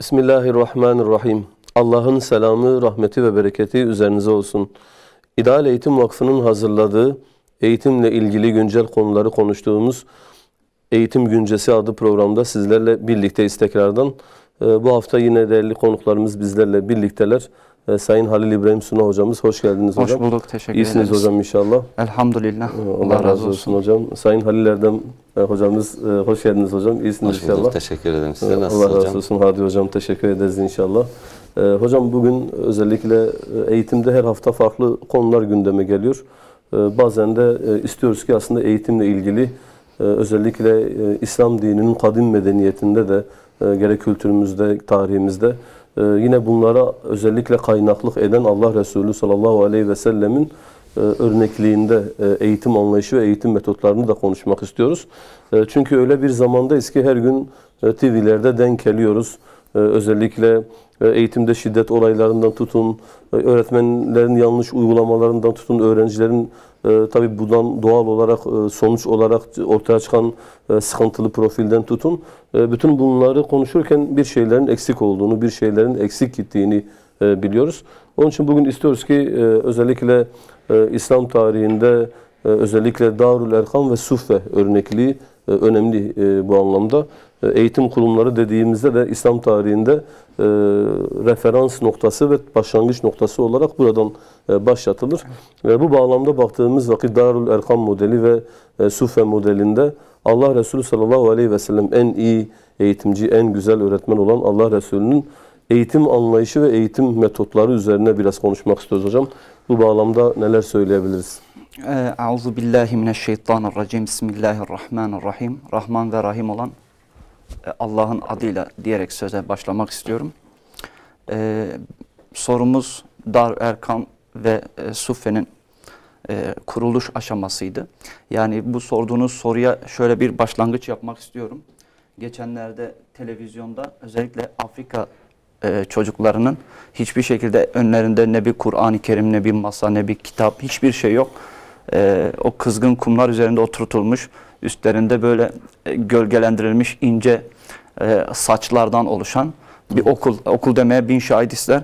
Bismillahirrahmanirrahim. Allah'ın selamı, rahmeti ve bereketi üzerinize olsun. İdeal Eğitim Vakfı'nın hazırladığı, eğitimle ilgili güncel konuları konuştuğumuz Eğitim Güncesi adlı programda sizlerle birlikteyiz tekrardan. Bu hafta yine değerli konuklarımız bizlerle birlikteler. Sayın Halil İbrahim Suna hocamız, hoş geldiniz hocam. Hoş bulduk, teşekkür ederiz. İyisiniz hocam inşallah. Elhamdülillah. Allah razı olsun hocam. Sayın Halil Erdem hocamız, hoş geldiniz hocam. İyisiniz hoş inşallah. bulduk, teşekkür ederim. Size nasılsınız Allah hocam? razı olsun Hadi hocam, teşekkür ederiz inşallah. Hocam bugün özellikle eğitimde her hafta farklı konular gündeme geliyor. Bazen de istiyoruz ki aslında eğitimle ilgili özellikle İslam dininin kadim medeniyetinde de gerek kültürümüzde, tarihimizde yine bunlara özellikle kaynaklık eden Allah Resulü sallallahu aleyhi ve sellemin örnekliğinde eğitim anlayışı ve eğitim metotlarını da konuşmak istiyoruz. Çünkü öyle bir zamandayız ki her gün TV'lerde denk geliyoruz. Özellikle eğitimde şiddet olaylarından tutun, öğretmenlerin yanlış uygulamalarından tutun, öğrencilerin tabii bundan doğal olarak, sonuç olarak ortaya çıkan sıkıntılı profilden tutun. Bütün bunları konuşurken bir şeylerin eksik olduğunu, bir şeylerin eksik gittiğini biliyoruz. Onun için bugün istiyoruz ki özellikle İslam tarihinde özellikle Darül Erkam ve Suffe örnekliği önemli bu anlamda. Eğitim kurumları dediğimizde de İslam tarihinde referans noktası ve başlangıç noktası olarak buradan başlatılır. Ve bu bağlamda baktığımız vakit Darül Erkam modeli ve Suffe modelinde Allah Resulü sallallahu aleyhi ve sellem en iyi eğitimci, en güzel öğretmen olan Allah Resulü'nün eğitim anlayışı ve eğitim metotları üzerine biraz konuşmak istiyoruz hocam. Bu bağlamda neler söyleyebiliriz? Euzubillahimineşşeytanirracim. Bismillahirrahmanirrahim. Rahman ve Rahim olan Allah'ın adıyla diyerek söze başlamak istiyorum. Sorumuz Darül Erkam ve Suffe'nin kuruluş aşamasıydı. Yani bu sorduğunuz soruya şöyle bir başlangıç yapmak istiyorum. Geçenlerde televizyonda özellikle Afrika çocuklarının hiçbir şekilde önlerinde ne bir Kur'an-ı Kerim, ne bir masa, ne bir kitap, hiçbir şey yok. O kızgın kumlar üzerinde oturtulmuş, üstlerinde böyle gölgelendirilmiş ince saçlardan oluşan bir okul demeye bin şahit ister.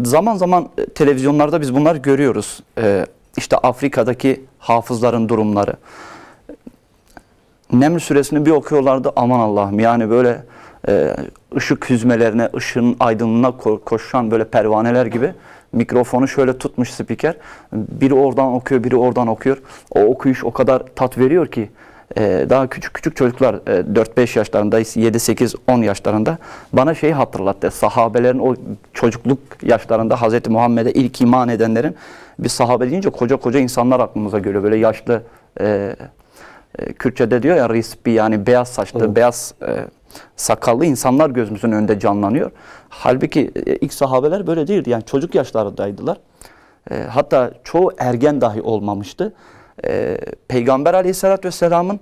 Zaman zaman televizyonlarda biz bunları görüyoruz. İşte Afrika'daki hafızların durumları. Neml suresini bir okuyorlardı, aman Allah'ım, yani böyle ışık hüzmelerine, ışığın aydınlığına koşan böyle pervaneler gibi mikrofonu şöyle tutmuş spiker. Biri oradan okuyor, biri oradan okuyor. O okuyuş o kadar tat veriyor ki daha küçük çocuklar 4-5 yaşlarında, 7-8-10 yaşlarında bana şeyi hatırlattı. Sahabelerin o çocukluk yaşlarında Hz. Muhammed'e ilk iman edenlerin, bir sahabe deyince koca insanlar aklımıza geliyor. Böyle yaşlı, Kürtçe'de diyor ya rispi, yani beyaz saçlı, evet, beyaz sakallı insanlar gözümüzün önünde canlanıyor. Halbuki ilk sahabeler böyle değildi. Yani çocuk yaşlarındaydılar. Hatta çoğu ergen dahi olmamıştı. Peygamber Aleyhisselatü Vesselam'ın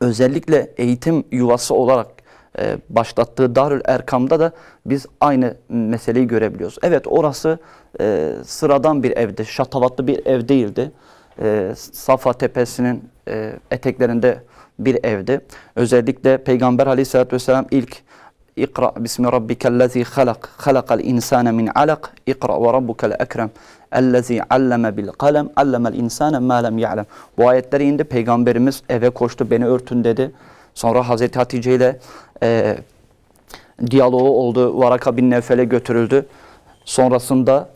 özellikle eğitim yuvası olarak başlattığı Darül Erkam'da da biz aynı meseleyi görebiliyoruz. Evet, orası sıradan bir evdi, şatavatlı bir ev değildi. Safa Tepesi'nin eteklerinde bir evdi. Özellikle Peygamber Aleyhisselatü Vesselam ilk İkra bismi rabbikellezi halak, halakal insane min alak, ikra ve rabbukel ekrem, ellezi alleme bil kalem, allemel insane ma lem ya'lem. Bu ayetleri indi, Peygamberimiz eve koştu, beni örtün dedi. Sonra Hazreti Hatice ile diyaloğu oldu, Varaka bin Nevfel'e götürüldü. Sonrasında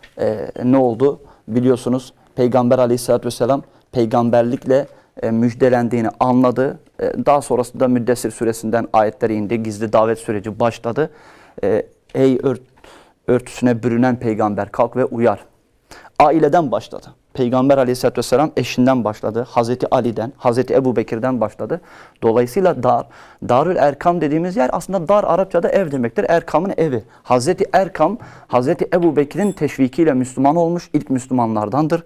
ne oldu? Biliyorsunuz Peygamber Aleyhisselatü Vesselam peygamberlikle müjdelendiğini anladı. Daha sonrasında Müddessir suresinden ayetleri indi. Gizli davet süreci başladı. Ey örtüsüne bürünen peygamber, kalk ve uyar. Aileden başladı. Peygamber Aleyhisselatü Vesselam eşinden başladı. Hazreti Ali'den, Hazreti Ebu Bekir'den başladı. Dolayısıyla Darül Erkam dediğimiz yer aslında dar Arapçada ev demektir. Erkam'ın evi. Hazreti Erkam, Hazreti Ebu Bekir'in teşvikiyle Müslüman olmuş ilk Müslümanlardandır.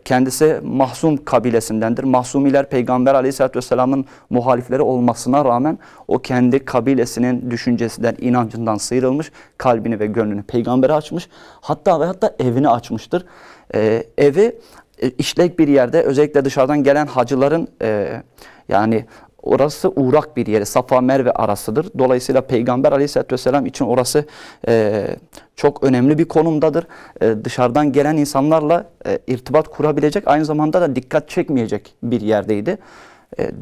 Kendisi Mahzum kabilesindendir. Mahzumiler Peygamber Aleyhisselatü Vesselam'ın muhalifleri olmasına rağmen o kendi kabilesinin düşüncesinden, inancından sıyrılmış, kalbini ve gönlünü peygambere açmış. Hatta evini açmıştır. Evi işlek bir yerde, özellikle dışarıdan gelen hacıların yani orası uğrak bir yeri. Safa Merve arasıdır. Dolayısıyla Peygamber Aleyhisselatü Vesselam için orası çok önemli bir konumdadır. Dışarıdan gelen insanlarla irtibat kurabilecek, aynı zamanda da dikkat çekmeyecek bir yerdeydi.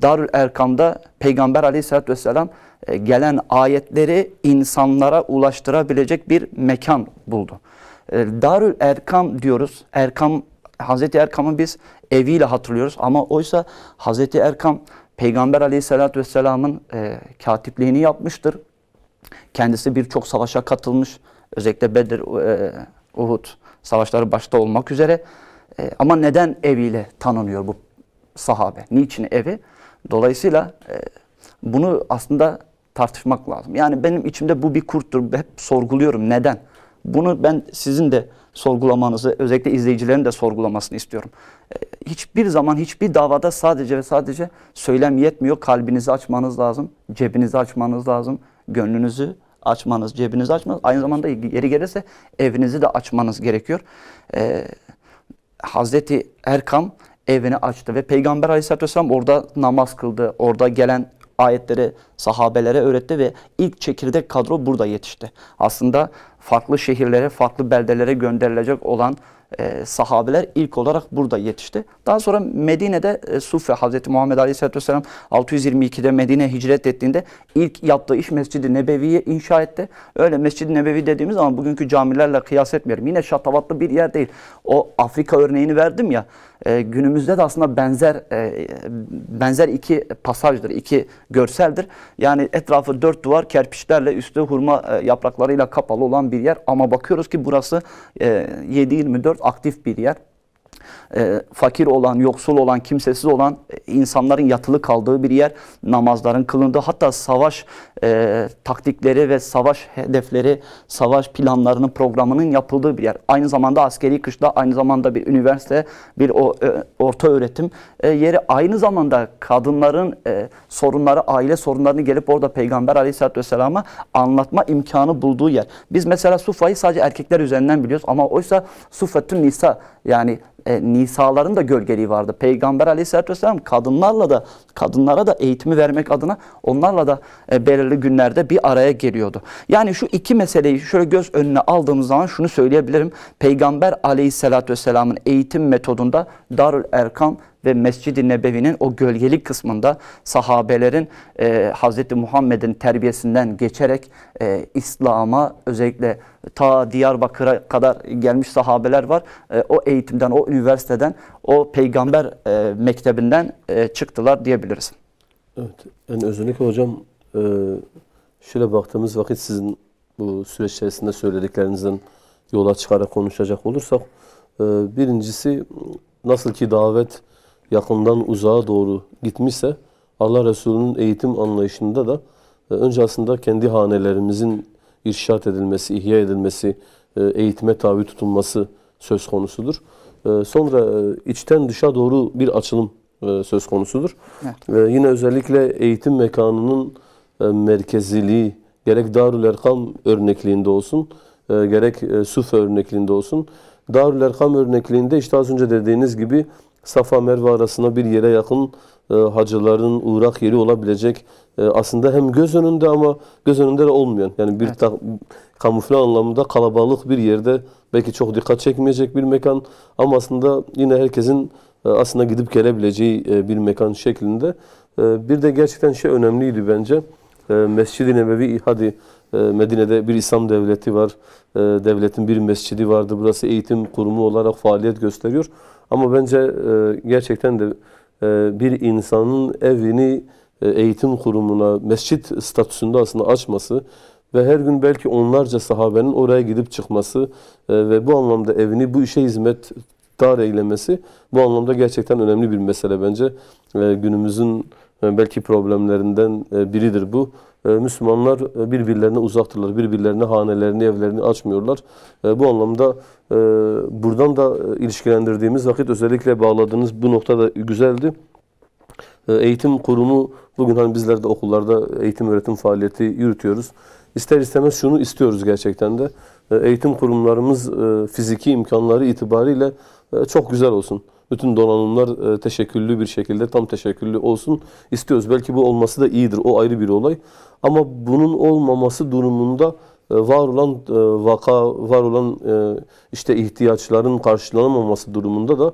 Darül Erkam'da Peygamber Aleyhisselatü Vesselam gelen ayetleri insanlara ulaştırabilecek bir mekan buldu. Darül Erkam diyoruz. Erkam, Hazreti Erkam'ı biz eviyle hatırlıyoruz ama oysa Hazreti Erkam Peygamber Aleyhisselatü Vesselam'ın katipliğini yapmıştır. Kendisi birçok savaşa katılmış. Özellikle Bedir, Uhud savaşları başta olmak üzere. Ama neden eviyle tanınıyor bu sahabe? Niçin evi? Dolayısıyla bunu aslında tartışmak lazım. Yani benim içimde bu bir kurttur. Hep sorguluyorum. Neden? Bunu ben sizin de sorgulamanızı, özellikle izleyicilerin de sorgulamasını istiyorum. Hiçbir zaman, hiçbir davada sadece ve sadece söylem yetmiyor. Kalbinizi açmanız lazım, cebinizi açmanız lazım, gönlünüzü açmanız, cebinizi açmanız. Aynı zamanda yeri gelirse evinizi de açmanız gerekiyor. Hazreti Erkam evini açtı ve Peygamber Aleyhisselatü Vesselam orada namaz kıldı. Orada gelen ayetleri sahabelere öğretti ve ilk çekirdek kadro burada yetişti. Aslında farklı şehirlere, farklı beldelere gönderilecek olan sahabeler ilk olarak burada yetişti. Daha sonra Medine'de Sufe, Hz. Muhammed Aleyhisselatü Vesselam 622'de Medine'ye hicret ettiğinde ilk yaptığı iş Mescid-i Nebevi'yi inşa etti. Öyle Mescid-i Nebevi dediğimiz zaman bugünkü camilerle kıyas etmiyorum. Yine şatavatlı bir yer değil. O Afrika örneğini verdim ya, günümüzde de aslında benzer iki pasajdır, iki görseldir. Yani etrafı 4 duvar kerpiçlerle, üstü hurma yapraklarıyla kapalı olan bir yer. Ama bakıyoruz ki burası 7/24 aktif bir yer. Fakir olan, yoksul olan, kimsesiz olan insanların yatılı kaldığı bir yer, namazların kılındığı, hatta savaş taktikleri ve savaş hedefleri, savaş planlarının, programının yapıldığı bir yer. Aynı zamanda askeri kışla, aynı zamanda bir üniversite, bir orta öğretim yeri, aynı zamanda kadınların sorunları, aile sorunlarını gelip orada Peygamber Aleyhisselatü Vesselam'a anlatma imkanı bulduğu yer. Biz mesela Sufa'yı sadece erkekler üzerinden biliyoruz ama oysa Sufetün Nisa, yani nisaların da gölgeliği vardı. Peygamber Aleyhisselatü Vesselam kadınlara da eğitimi vermek adına onlarla da belirli günlerde bir araya geliyordu. Yani şu iki meseleyi şöyle göz önüne aldığımız zaman şunu söyleyebilirim. Peygamber Aleyhisselatü Vesselam'ın eğitim metodunda Darül Erkam ve Mescid-i Nebevi'nin o gölgelik kısmında sahabelerin Hz. Muhammed'in terbiyesinden geçerek İslam'a, özellikle ta Diyarbakır'a kadar gelmiş sahabeler var. O eğitimden, o üniversiteden, o peygamber mektebinden çıktılar diyebiliriz. Evet. Yani özellikle hocam şöyle baktığımız vakit sizin bu süreç içerisinde söylediklerinizden yola çıkarak konuşacak olursak, birincisi nasıl ki davet yakından uzağa doğru gitmişse, Allah Resulü'nün eğitim anlayışında da önce aslında kendi hanelerimizin irşat edilmesi, ihya edilmesi, eğitime tabi tutulması söz konusudur. Sonra içten dışa doğru bir açılım söz konusudur. Evet. Yine özellikle eğitim mekanının merkeziliği gerek Darül Erkam örnekliğinde olsun, gerek Sufe örnekliğinde olsun. Darül Erkam örnekliğinde işte az önce dediğiniz gibi Safa Merve arasına bir yere yakın hacıların uğrak yeri olabilecek, aslında hem göz önünde ama göz önünde de olmayan, yani bir kamufle anlamında kalabalık bir yerde belki çok dikkat çekmeyecek bir mekan ama aslında yine herkesin aslında gidip gelebileceği bir mekan şeklinde. Bir de gerçekten şey önemliydi bence. Mescid-i Nebevi, hadi Medine'de bir İslam devleti var. Devletin bir mescidi vardı. Burası eğitim kurumu olarak faaliyet gösteriyor. Ama bence gerçekten de bir insanın evini eğitim kurumuna, mescit statüsünde aslında açması ve her gün belki onlarca sahabenin oraya gidip çıkması ve bu anlamda evini bu işe hizmet dar eylemesi bu anlamda gerçekten önemli bir mesele bence. Günümüzün belki problemlerinden biridir bu. Müslümanlar birbirlerine uzaktırlar, birbirlerine hanelerini, evlerini açmıyorlar. Bu anlamda buradan da ilişkilendirdiğimiz vakit özellikle bağladığınız bu nokta da güzeldi. Eğitim kurumu, bugün hani bizler de okullarda eğitim öğretim faaliyeti yürütüyoruz. İster istemez şunu istiyoruz gerçekten de. Eğitim kurumlarımız fiziki imkanları itibariyle çok güzel olsun. Bütün donanımlar teşekküllü bir şekilde, tam teşekküllü olsun istiyoruz. Belki bu olması da iyidir, o ayrı bir olay. Ama bunun olmaması durumunda var olan var olan işte ihtiyaçların karşılanamaması durumunda da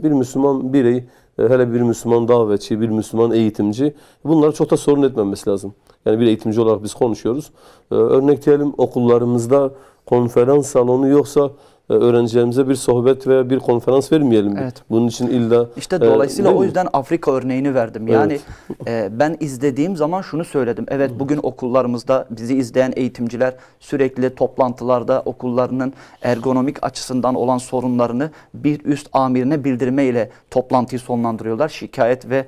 bir Müslüman birey, hele bir Müslüman davetçi, bir Müslüman eğitimci bunları çok da sorun etmemesi lazım. Yani bir eğitimci olarak biz konuşuyoruz. Örnek diyelim, okullarımızda konferans salonu yoksa öğrencilerimize bir sohbet veya bir konferans vermeyelim mi? Evet. Bunun için illa... İşte dolayısıyla o mi? yüzden Afrika örneğini verdim. Yani ben izlediğim zaman şunu söyledim. Evet, bugün okullarımızda bizi izleyen eğitimciler sürekli toplantılarda okullarının ergonomik açısından olan sorunlarını bir üst amirine bildirmeyle toplantıyı sonlandırıyorlar. Şikayet ve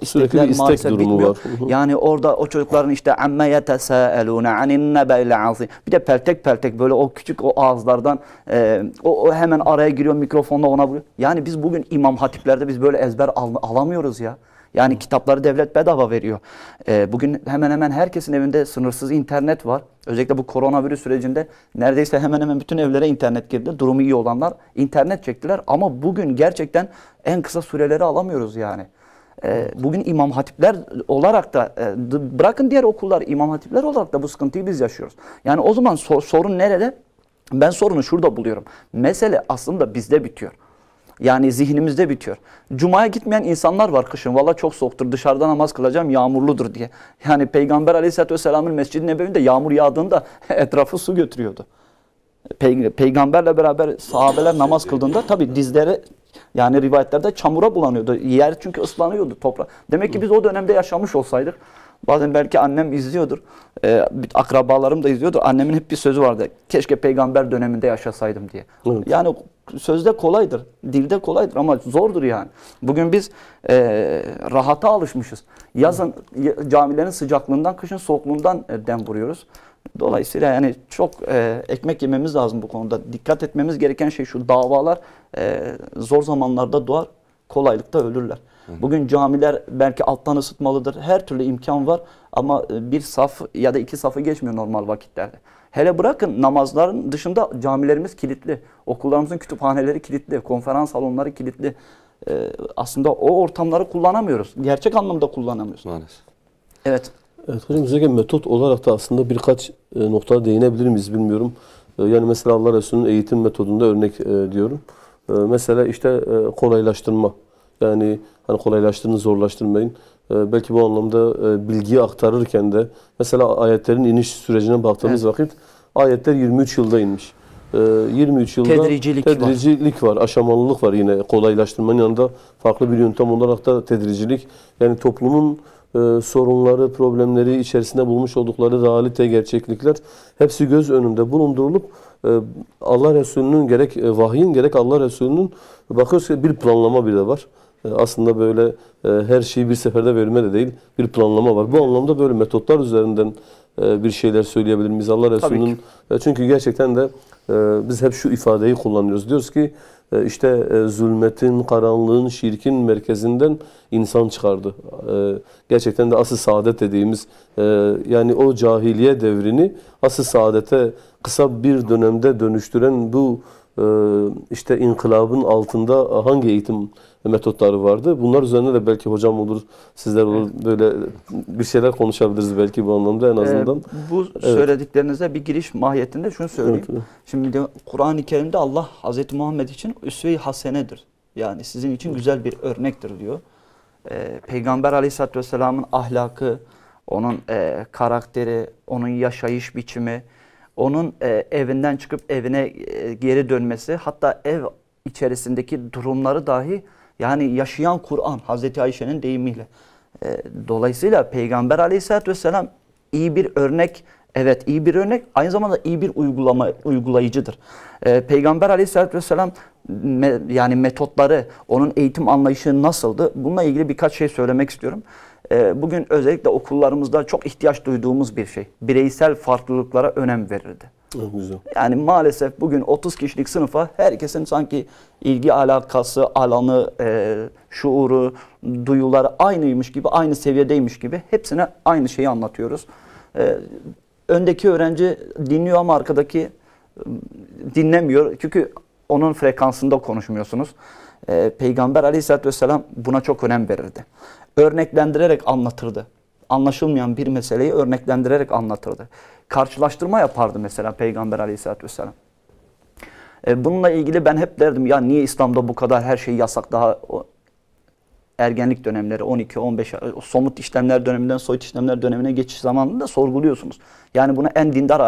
istekler bir istek maalesef durumu bitmiyor. var. Yani orada o çocukların işte amme yetesâelûne anin nebe'il azîm. Bir de peltek peltek böyle o küçük o ağızlardan o hemen araya giriyor mikrofonla ona vuruyor. Yani biz bugün imam hatiplerde biz böyle ezber alamıyoruz ya. Yani kitapları devlet bedava veriyor. Bugün hemen hemen herkesin evinde sınırsız internet var. Özellikle bu koronavirüs sürecinde neredeyse hemen hemen bütün evlere internet girdi. Durumu iyi olanlar internet çektiler. Ama bugün gerçekten en kısa süreleri alamıyoruz yani. Bugün imam hatipler olarak da bırakın diğer okullar, imam hatipler olarak da bu sıkıntıyı biz yaşıyoruz. Yani o zaman sorun nerede? Ben sorunu şurada buluyorum. Mesele aslında bizde bitiyor. Yani zihnimizde bitiyor. Cuma'ya gitmeyen insanlar var kışın. Valla çok soğuktur, dışarıda namaz kılacağım, yağmurludur diye. Yani Peygamber Aleyhisselatü Vesselam'ın Mescid-i Nebevi'nde yağmur yağdığında etrafı su götürüyordu. Peygamberle beraber sahabeler namaz kıldığında tabi dizleri, yani rivayetlerde çamura bulanıyordu. Yer çünkü ıslanıyordu toprak. Demek ki biz o dönemde yaşamış olsaydık, bazen belki annem izliyordur, akrabalarım da izliyordur. Annemin hep bir sözü vardı. Keşke peygamber döneminde yaşasaydım diye. Evet. Yani sözde kolaydır, dilde kolaydır ama zordur yani. Bugün biz rahata alışmışız. Yazın camilerin sıcaklığından, kışın soğukluğundan dem vuruyoruz. Dolayısıyla yani çok ekmek yememiz lazım bu konuda. Dikkat etmemiz gereken şey şu: davalar zor zamanlarda doğar, kolaylıkta ölürler. Bugün camiler belki alttan ısıtmalıdır. Her türlü imkan var ama bir saf ya da iki safı geçmiyor normal vakitlerde. Hele bırakın namazların dışında camilerimiz kilitli. Okullarımızın kütüphaneleri kilitli. Konferans salonları kilitli. Aslında o ortamları kullanamıyoruz. Gerçek anlamda kullanamıyoruz. Maalesef. Evet. Evet hocam, özellikle metot olarak da aslında birkaç noktada değinebilir miyiz bilmiyorum. Yani mesela Allah Resulü'nün eğitim metodunda örnek diyorum. Mesela işte kolaylaştırma. Yani hani kolaylaştırın, zorlaştırmayın. Belki bu anlamda bilgiyi aktarırken de mesela ayetlerin iniş sürecine baktığımız vakit ayetler 23 yılda inmiş. 23 yılda tedricilik var, aşamalılık var, yine kolaylaştırmanın yanında farklı bir yöntem olarak da tedricilik. Yani toplumun sorunları, problemleri, içerisinde bulmuş oldukları realite, gerçeklikler hepsi göz önünde bulundurulup Allah Resulü'nün gerek vahyin gerek Allah Resulü'nün bakıyoruz ki bir planlama bile var. Aslında böyle her şeyi bir seferde verme de değil, bir planlama var. Bu anlamda böyle metotlar üzerinden bir şeyler söyleyebilir miyiz Allah Resulü'nün? Çünkü gerçekten de biz hep şu ifadeyi kullanıyoruz. Diyoruz ki işte zulmetin, karanlığın, şirkin merkezinden insan çıkardı. Gerçekten de asıl saadet dediğimiz yani o cahiliye devrini asıl saadete kısa bir dönemde dönüştüren bu işte inkılabın altında hangi eğitim metotları vardı? Bunlar üzerine de belki hocam olur, sizler olur, böyle bir şeyler konuşabiliriz belki bu anlamda en azından. Bu söylediklerinize bir giriş mahiyetinde şunu söyleyeyim. Evet. Şimdi Kur'an-ı Kerim'de Allah Hazreti Muhammed için üsve-i hasenedir. Yani sizin için güzel bir örnektir diyor. Peygamber Aleyhisselatü Vesselam'ın ahlakı, onun karakteri, onun yaşayış biçimi, onun evinden çıkıp evine geri dönmesi, hatta ev içerisindeki durumları dahi yani yaşayan Kur'an, Hazreti Ayşe'nin deyimiyle. Dolayısıyla Peygamber Aleyhisselatü Vesselam iyi bir örnek, evet iyi bir örnek, aynı zamanda iyi bir uygulayıcıdır. Peygamber Aleyhisselatü Vesselam yani metotları, onun eğitim anlayışı nasıldı? Bununla ilgili birkaç şey söylemek istiyorum. Bugün özellikle okullarımızda çok ihtiyaç duyduğumuz bir şey. Bireysel farklılıklara önem verirdi. Güzel. Yani maalesef bugün 30 kişilik sınıfa herkesin sanki ilgi alakası, alanı, şuuru, duyuları aynıymış gibi, aynı seviyedeymiş gibi hepsine aynı şeyi anlatıyoruz. Öndeki öğrenci dinliyor ama arkadaki dinlemiyor. Çünkü onun frekansında konuşmuyorsunuz. Peygamber Aleyhisselatü Vesselam buna çok önem verirdi. Örneklendirerek anlatırdı. Anlaşılmayan bir meseleyi örneklendirerek anlatırdı. Karşılaştırma yapardı mesela Peygamber Aleyhisselatü Vesselam. Bununla ilgili ben hep derdim ya niye İslam'da bu kadar her şey yasak, daha ergenlik dönemleri 12-15 somut işlemler döneminden soyut işlemler dönemine geçiş zamanında sorguluyorsunuz. Yani bunu en dindar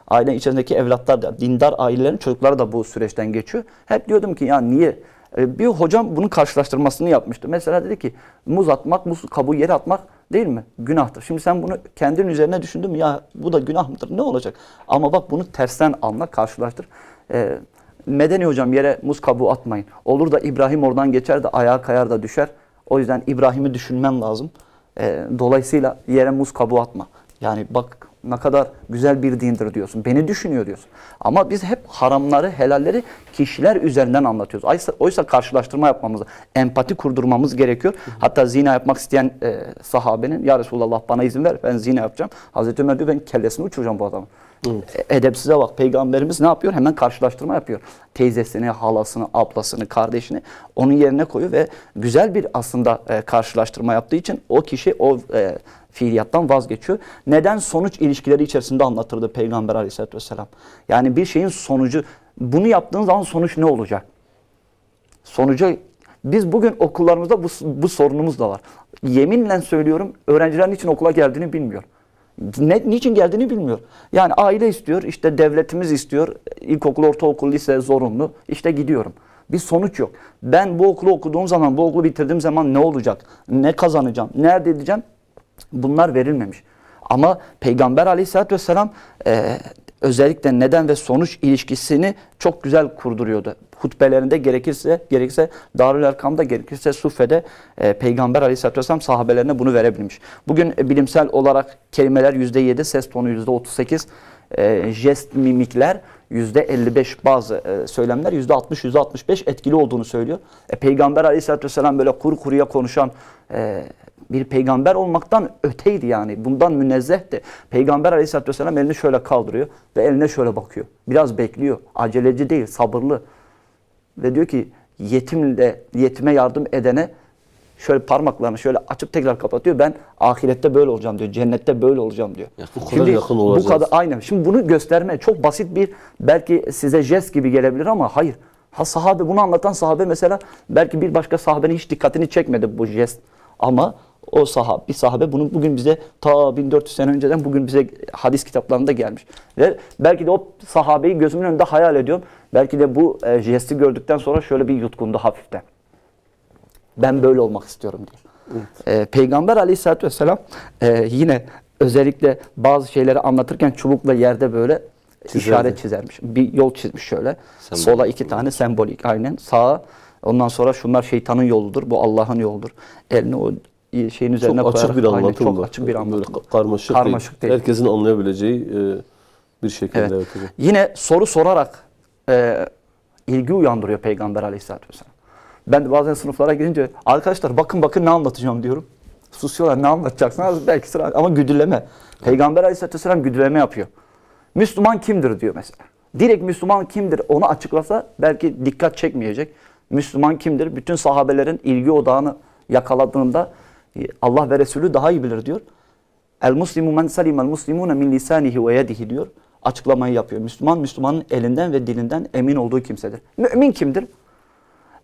aile içerisindeki evlatlar da, dindar ailelerin çocukları da bu süreçten geçiyor. Hep diyordum ki ya niye? Bir hocam bunun karşılaştırmasını yapmıştı. Mesela dedi ki muz atmak, muz kabuğu yere atmak değil mi? Günahtır. Şimdi sen bunu kendin üzerine düşündün mü? Ya bu da günah mıdır? Ne olacak? Ama bak bunu tersten anla, karşılaştır. Medeni hocam yere muz kabuğu atmayın. Olur da İbrahim oradan geçer de ayağa kayar da düşer. O yüzden İbrahim'i düşünmen lazım. Dolayısıyla yere muz kabuğu atma. Yani bak ne kadar güzel bir dindir diyorsun. Beni düşünüyor diyorsun. Ama biz hep haramları, helalleri kişiler üzerinden anlatıyoruz. Oysa karşılaştırma yapmamız, empati kurdurmamız gerekiyor. Hatta zina yapmak isteyen sahabenin ya Resulallah bana izin ver ben zina yapacağım. Hazreti Ömer diyor ben kellesini uçuracağım bu adamın. Edepsize bak, Peygamberimiz ne yapıyor? Hemen karşılaştırma yapıyor. Teyzesini, halasını, ablasını, kardeşini onun yerine koyuyor ve güzel bir aslında karşılaştırma yaptığı için o kişi o fiiliyattan vazgeçiyor. Neden? Sonuç ilişkileri içerisinde anlatırdı Peygamber Aleyhisselatü Vesselam. Yani bir şeyin sonucu, bunu yaptığın zaman sonuç ne olacak? Sonucu, biz bugün okullarımızda bu sorunumuz da var. Yeminle söylüyorum, öğrencilerin için okula geldiğini bilmiyor. Niçin geldiğini bilmiyor. Yani aile istiyor, işte devletimiz istiyor, ilkokul, ortaokul, lise zorunlu, işte gidiyorum. Bir sonuç yok. Ben bu okulu okuduğum zaman, bu okulu bitirdiğim zaman ne olacak? Ne kazanacağım? Nerede edeceğim? Bunlar verilmemiş. Ama Peygamber Aleyhisselatü Vesselam özellikle neden ve sonuç ilişkisini çok güzel kurduruyordu. Hutbelerinde gerekirse Darül Erkam'da, gerekirse Suffe'de Peygamber Aleyhisselatü Vesselam sahabelerine bunu verebilmiş. Bugün bilimsel olarak kelimeler %7, ses tonu %38, jest, mimikler %55, bazı söylemler %60, %65 etkili olduğunu söylüyor. Peygamber Aleyhisselatü Vesselam böyle kuru kuruya konuşan bir peygamber olmaktan öteydi yani. Bundan münezzehti. Peygamber Aleyhisselatü Vesselam elini şöyle kaldırıyor ve eline şöyle bakıyor. Biraz bekliyor. Aceleci değil, sabırlı. Ve diyor ki yetime yardım edene şöyle parmaklarını şöyle açıp tekrar kapatıyor. Ben ahirette böyle olacağım diyor. Cennette böyle olacağım diyor. Ya, bu kadar yakın olacağız. Bu kadar, aynen. Şimdi bunu gösterme çok basit bir, belki size jest gibi gelebilir ama hayır. Sahabe, bunu anlatan sahabe mesela belki bir başka sahabenin hiç dikkatini çekmedi bu jest. Ama o bir sahabe bunu bugün bize ta 1400 sene önceden bugün bize hadis kitaplarında gelmiş. Ve belki de o sahabeyi gözümün önünde hayal ediyorum. Belki de bu jesti gördükten sonra şöyle bir yutkundu hafiften. Ben böyle olmak istiyorum diyor. Evet. Peygamber Aleyhisselatü Vesselam yine özellikle bazı şeyleri anlatırken çubukla yerde böyle işaret çizermiş. Bir yol çizmiş şöyle. Sembolik. Sola 2 tane sembolik aynen. Sağa, ondan sonra şunlar şeytanın yoludur, bu Allah'ın yoludur. Elini o şeyin üzerine çok koyarak. Açık bir anlatım çok var. açık bir anlatım. Böyle karmaşık değil. Herkesin anlayabileceği bir şekilde. Evet. Evet. Yine soru sorarak ilgi uyandırıyor Peygamber Aleyhisselatü Vesselam. Ben de bazen sınıflara girince arkadaşlar bakın ne anlatacağım diyorum. Susuyorlar, ne anlatacaksınız? Belki sıra ama güdüleme. Peygamber Aleyhisselatü Vesselam güdüleme yapıyor. Müslüman kimdir diyor mesela. Direkt Müslüman kimdir onu açıklasa belki dikkat çekmeyecek. Müslüman kimdir? Bütün sahabelerin ilgi odağını yakaladığında Allah ve Resulü daha iyi bilir diyor. El-Muslimu men salimel muslimune min lisanihi ve yedihi diyor. Açıklamayı yapıyor. Müslüman, Müslümanın elinden ve dilinden emin olduğu kimsedir. Mümin kimdir?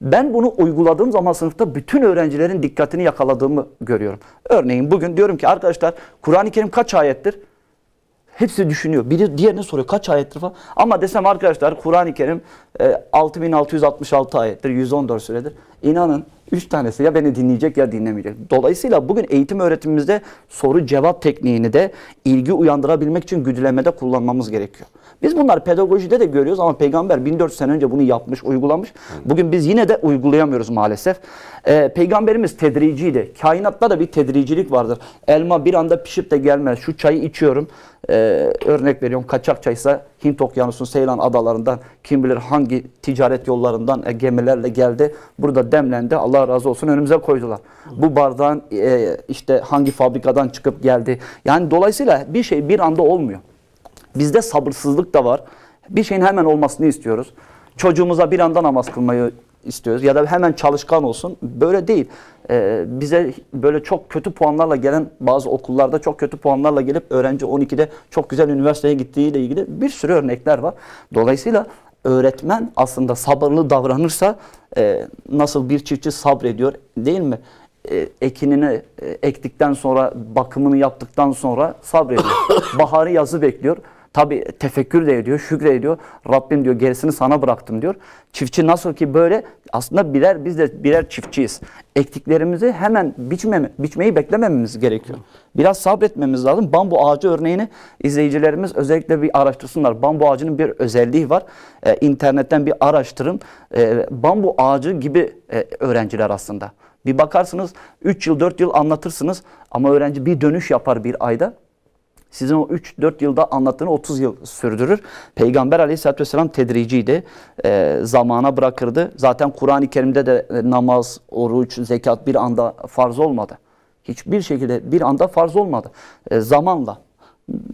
Ben bunu uyguladığım zaman sınıfta bütün öğrencilerin dikkatini yakaladığımı görüyorum. Örneğin bugün diyorum ki arkadaşlar Kur'an-ı Kerim kaç ayettir? Hepsi düşünüyor. Biri diğerine soruyor kaç ayettir falan. Ama desem arkadaşlar Kur'an-ı Kerim 6666 ayettir, 114 suredir. İnanın 3 tanesi ya beni dinleyecek ya dinlemeyecek. Dolayısıyla bugün eğitim öğretimimizde soru cevap tekniğini de ilgi uyandırabilmek için güdülemede kullanmamız gerekiyor. Biz bunları pedagojide de görüyoruz ama Peygamber 1400 sene önce bunu yapmış, uygulamış. Bugün biz yine de uygulayamıyoruz maalesef. Peygamberimiz tedriciydi. Kainatta da bir tedricilik vardır. Elma bir anda pişip de gelmez. Şu çayı içiyorum. Örnek veriyorum, kaçak çaysa Hint Okyanusu'nun Seylan adalarından kim bilir hangi ticaret yollarından gemilerle geldi. Burada demlendi. Allah razı olsun önümüze koydular. Bu bardağın işte hangi fabrikadan çıkıp geldi. Yani dolayısıyla bir şey bir anda olmuyor. Bizde sabırsızlık da var. Bir şeyin hemen olmasını istiyoruz. Çocuğumuza bir anda namaz kılmayı istiyoruz ya da hemen çalışkan olsun. Böyle değil. Bize böyle çok kötü puanlarla gelen, bazı okullarda çok kötü puanlarla gelip öğrenci 12'de çok güzel üniversiteye gittiğiyle ilgili bir sürü örnekler var. Dolayısıyla öğretmen aslında sabırlı davranırsa, nasıl bir çiftçi sabrediyor değil mi? Ekinini ektikten sonra, bakımını yaptıktan sonra sabrediyor. Baharı, yazı bekliyor. Tabi tefekkür de ediyor, şükrediyor. Rabbim diyor, gerisini sana bıraktım diyor. Çiftçi nasıl ki böyle, aslında biz de birer çiftçiyiz. Ektiklerimizi hemen biçmeyi beklemememiz gerekiyor. Biraz sabretmemiz lazım. Bambu ağacı örneğini izleyicilerimiz özellikle bir araştırsınlar. Bambu ağacının bir özelliği var. İnternetten bir araştırın. Bambu ağacı gibi öğrenciler aslında. Bir bakarsınız 3 yıl 4 yıl anlatırsınız ama öğrenci bir dönüş yapar bir ayda. Sizin o 3-4 yılda anlattığını 30 yıl sürdürür. Peygamber Aleyhisselatü vesselam tedriciydi. Zamana bırakırdı. Zaten Kur'an-ı Kerim'de de namaz, oruç, zekat bir anda farz olmadı. Hiçbir şekilde bir anda farz olmadı. Zamanla.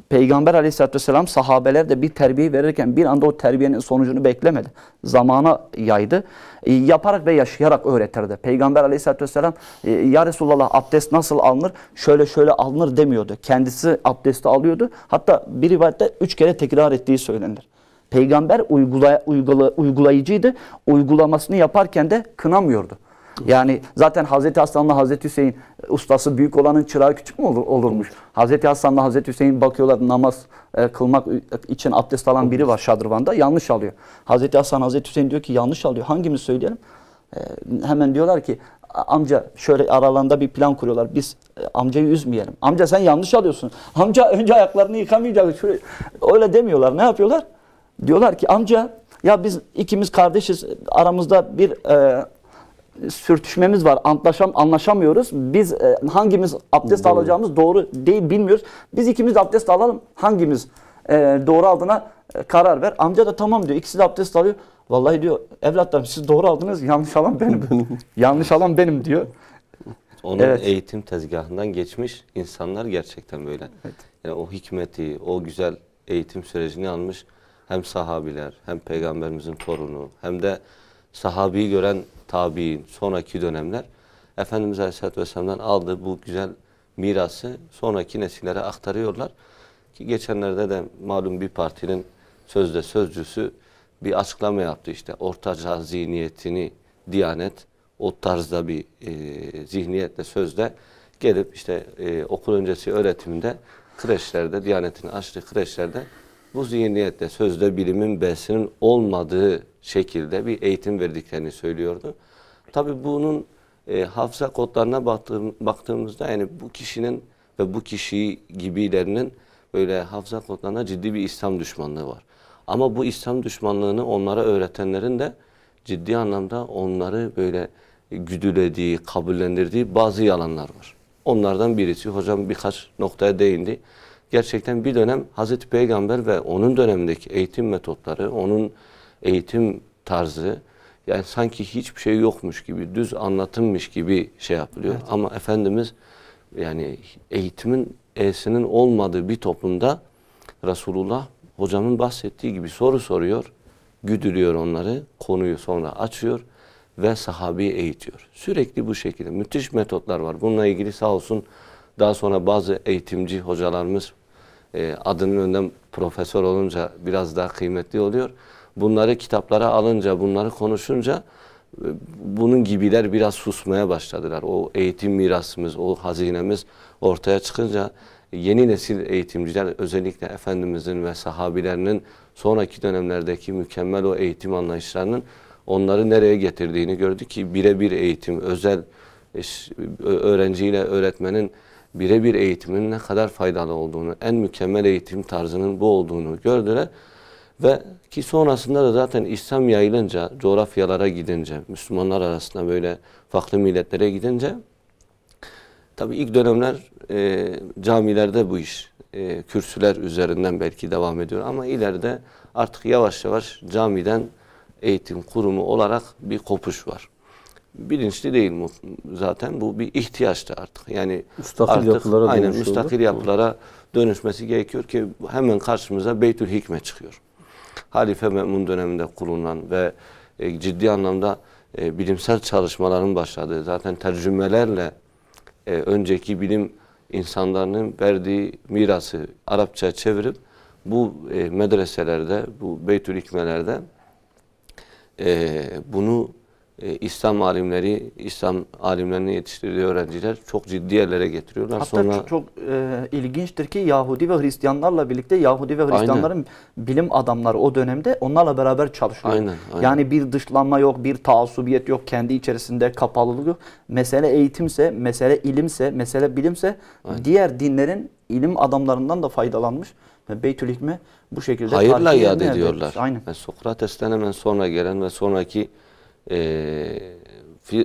Peygamber Aleyhisselatü vesselam sahabeler de bir terbiye verirken bir anda o terbiyenin sonucunu beklemedi. Zamana yaydı. Yaparak ve yaşayarak öğretirdi. Peygamber Aleyhisselatü vesselam ya Resulallah abdest nasıl alınır? Şöyle şöyle alınır demiyordu. Kendisi abdesti alıyordu. Hatta bir rivayette 3 kere tekrar ettiği söylenir. Peygamber uygulayıcıydı. Uygulamasını yaparken de kınamıyordu. Yani zaten Hazreti Hasan'la Hazreti Hüseyin, ustası büyük olanın çırağı küçük mü olurmuş? Hazreti Hasan'la Hazreti Hüseyin bakıyorlar, namaz kılmak için abdest alan biri var şadırvanda, yanlış alıyor. Hazreti Hasan, Hazreti Hüseyin diyor ki yanlış alıyor. Hangimiz söyleyelim? Hemen diyorlar ki amca, şöyle aralarında bir plan kuruyorlar. Biz amcayı üzmeyelim. Amca sen yanlış alıyorsun. Amca önce ayaklarını yıkamayacak. Şöyle, öyle demiyorlar. Ne yapıyorlar? Diyorlar ki amca, ya biz ikimiz kardeşiz. Aramızda bir sürtüşmemiz var. Anlaşamıyoruz. Biz hangimiz abdest alacağımız doğru değil bilmiyoruz. Biz ikimiz de abdest alalım. Hangimiz doğru aldığına karar ver. Amca da tamam diyor. İkisi de abdest alıyor. Vallahi diyor evlatlarım siz doğru aldınız. Yanlış alan benim. Yanlış alan benim diyor. Onun eğitim tezgahından geçmiş insanlar gerçekten böyle. Evet. Yani o hikmeti, o güzel eğitim sürecini almış hem sahabiler, hem peygamberimizin torunu, hem de sahabeyi gören tabi'in, sonraki dönemler Efendimiz Aleyhisselatü Vesselam'dan aldığı bu güzel mirası sonraki nesillere aktarıyorlar. Ki geçenlerde de malum bir partinin sözde sözcüsü bir açıklama yaptı, işte ortaçağ zihniyetini Diyanet o tarzda bir zihniyetle sözde gelip işte okul öncesi öğretiminde kreşlerde, Diyanet'in açtığı kreşlerde bu zihniyetle sözde bilimin B'sinin olmadığı şekilde bir eğitim verdiklerini söylüyordu. Tabii bunun hafıza kodlarına baktığımızda yani bu kişinin ve bu kişi gibilerinin böyle hafıza kodlarına ciddi bir İslam düşmanlığı var. Ama bu İslam düşmanlığını onlara öğretenlerin de ciddi anlamda onları böyle güdülediği, kabullendirdiği bazı yalanlar var. Onlardan birisi, hocam birkaç noktaya değindi. Gerçekten bir dönem Hazreti Peygamber ve onun dönemindeki eğitim metotları, onun eğitim tarzı yani sanki hiçbir şey yokmuş gibi, düz anlatılmış gibi şey yapılıyor. Evet. Ama Efendimiz yani eğitimin E'sinin olmadığı bir toplumda Resulullah hocamın bahsettiği gibi soru soruyor, güdülüyor onları, konuyu sonra açıyor ve sahabeyi eğitiyor. Sürekli bu şekilde müthiş metotlar var. Bununla ilgili sağ olsun daha sonra bazı eğitimci hocalarımız adının önden profesör olunca biraz daha kıymetli oluyor. Bunları kitaplara alınca, bunları konuşunca bunun gibiler biraz susmaya başladılar. O eğitim mirasımız, o hazinemiz ortaya çıkınca yeni nesil eğitimciler özellikle Efendimizin ve sahabilerinin sonraki dönemlerdeki mükemmel o eğitim anlayışlarının onları nereye getirdiğini gördük ki birebir eğitim, özel öğrenciyle öğretmenin birebir eğitimin ne kadar faydalı olduğunu, en mükemmel eğitim tarzının bu olduğunu gördüler. Ve ki sonrasında da zaten İslam yayılınca, coğrafyalara gidince, Müslümanlar arasında böyle farklı milletlere gidince tabii ilk dönemler camilerde bu iş kürsüler üzerinden belki devam ediyor ama ileride artık yavaş yavaş camiden eğitim kurumu olarak bir kopuş var. Bilinçli değil mi zaten, bu bir ihtiyaçtı artık. Yani müstakil yapılara aynen müstakil yapılara dönüşmesi gerekiyor ki hemen karşımıza Beytül Hikme çıkıyor. Halife Me'mun döneminde kurulan ve ciddi anlamda bilimsel çalışmaların başladığı, zaten tercümelerle önceki bilim insanlarının verdiği mirası Arapçaya çevirip bu medreselerde, bu Beytül Hikmelerde bunu İslam alimlerinin yetiştirdiği öğrenciler çok ciddi yerlere getiriyorlar. Hatta sonra çok ilginçtir ki Yahudi ve Hristiyanlarla birlikte Yahudi ve Hristiyanların bilim adamları o dönemde onlarla beraber çalışıyor. Aynen. Yani bir dışlanma yok, bir taassubiyet yok, kendi içerisinde kapalılık yok. Mesele eğitimse, mesele ilimse, mesele bilimse diğer dinlerin ilim adamlarından da faydalanmış. Beytül Hikme bu şekilde hayırla yad ediyorlar. Aynen. Sokrates'ten hemen sonra gelen ve sonraki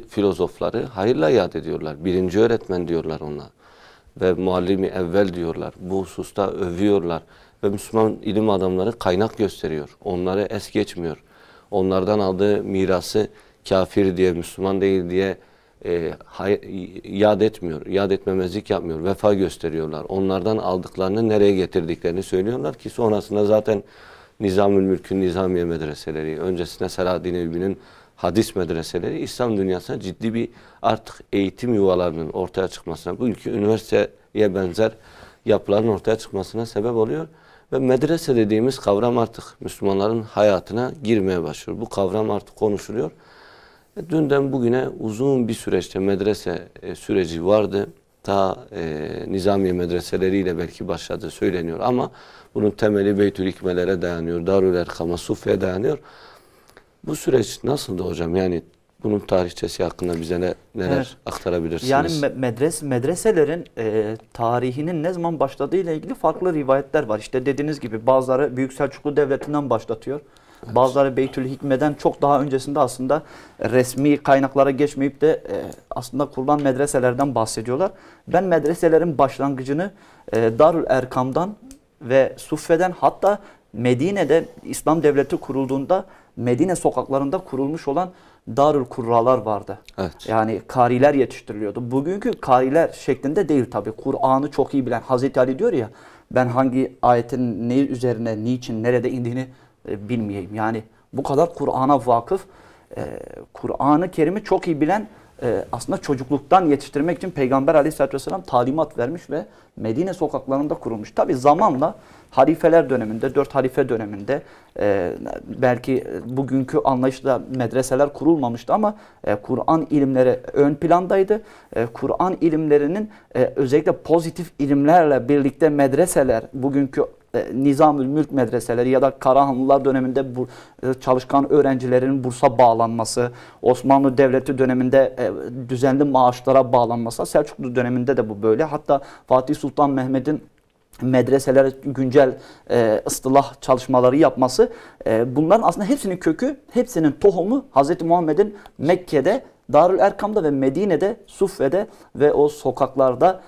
filozofları hayırla yad ediyorlar. Birinci öğretmen diyorlar ona. Ve muallimi evvel diyorlar. Bu hususta övüyorlar. Ve Müslüman ilim adamları kaynak gösteriyor. Onları es geçmiyor. Onlardan aldığı mirası kafir diye, Müslüman değil diye yad etmiyor. Yad etmemezlik yapmıyor. Vefa gösteriyorlar. Onlardan aldıklarını nereye getirdiklerini söylüyorlar ki sonrasında zaten Nizamül Mülk'ün Nizamiye medreseleri, öncesinde Selahaddin Eyyubi'nin hadis medreseleri İslam dünyasına ciddi bir artık eğitim yuvalarının ortaya çıkmasına, bu ülke üniversiteye benzer yapıların ortaya çıkmasına sebep oluyor. Ve medrese dediğimiz kavram artık Müslümanların hayatına girmeye başlıyor. Bu kavram artık konuşuluyor. Dünden bugüne uzun bir süreçte medrese süreci vardı. Ta Nizamiye medreseleriyle belki başladığı söyleniyor ama bunun temeli Beytül Hikmelere dayanıyor, Darül Erkam'a, Sufi'ye dayanıyor. Bu süreç nasıldı hocam? Yani bunun tarihçesi hakkında bize neler aktarabilirsiniz? Yani medreselerin tarihinin ne zaman başladığı ile ilgili farklı rivayetler var. İşte dediğiniz gibi bazıları Büyük Selçuklu Devleti'nden başlatıyor. Evet. Bazıları Beytül Hikme'den çok daha öncesinde aslında resmi kaynaklara geçmeyip de aslında kurulan medreselerden bahsediyorlar. Ben medreselerin başlangıcını Darül Erkam'dan ve Suffe'den, hatta Medine'de İslam Devleti kurulduğunda Medine sokaklarında kurulmuş olan Darül Kurralar vardı. Evet. Yani kariler yetiştiriliyordu. Bugünkü kariler şeklinde değil tabii. Kur'an'ı çok iyi bilen Hazreti Ali diyor ya, ben hangi ayetin ne üzerine, niçin, nerede indiğini bilmeyeyim. Yani bu kadar Kur'an'a vakıf, Kur'an-ı Kerim'i çok iyi bilen, aslında çocukluktan yetiştirmek için Peygamber Aleyhisselatü Vesselam talimat vermiş ve Medine sokaklarında kurulmuş. Tabi zamanla halifeler döneminde, 4 halife döneminde belki bugünkü anlayışla medreseler kurulmamıştı ama Kur'an ilimleri ön plandaydı. Kur'an ilimlerinin özellikle pozitif ilimlerle birlikte medreseler, bugünkü Nizamül Mülk medreseleri ya da Karahanlılar döneminde çalışkan öğrencilerin bursa bağlanması, Osmanlı Devleti döneminde düzenli maaşlara bağlanması, Selçuklu döneminde de bu böyle. Hatta Fatih Sultan Mehmet'in medreselere güncel ıstılah çalışmaları yapması, bunların aslında hepsinin kökü, hepsinin tohumu Hz. Muhammed'in Mekke'de, Darül Erkam'da ve Medine'de, Suffe'de ve o sokaklarda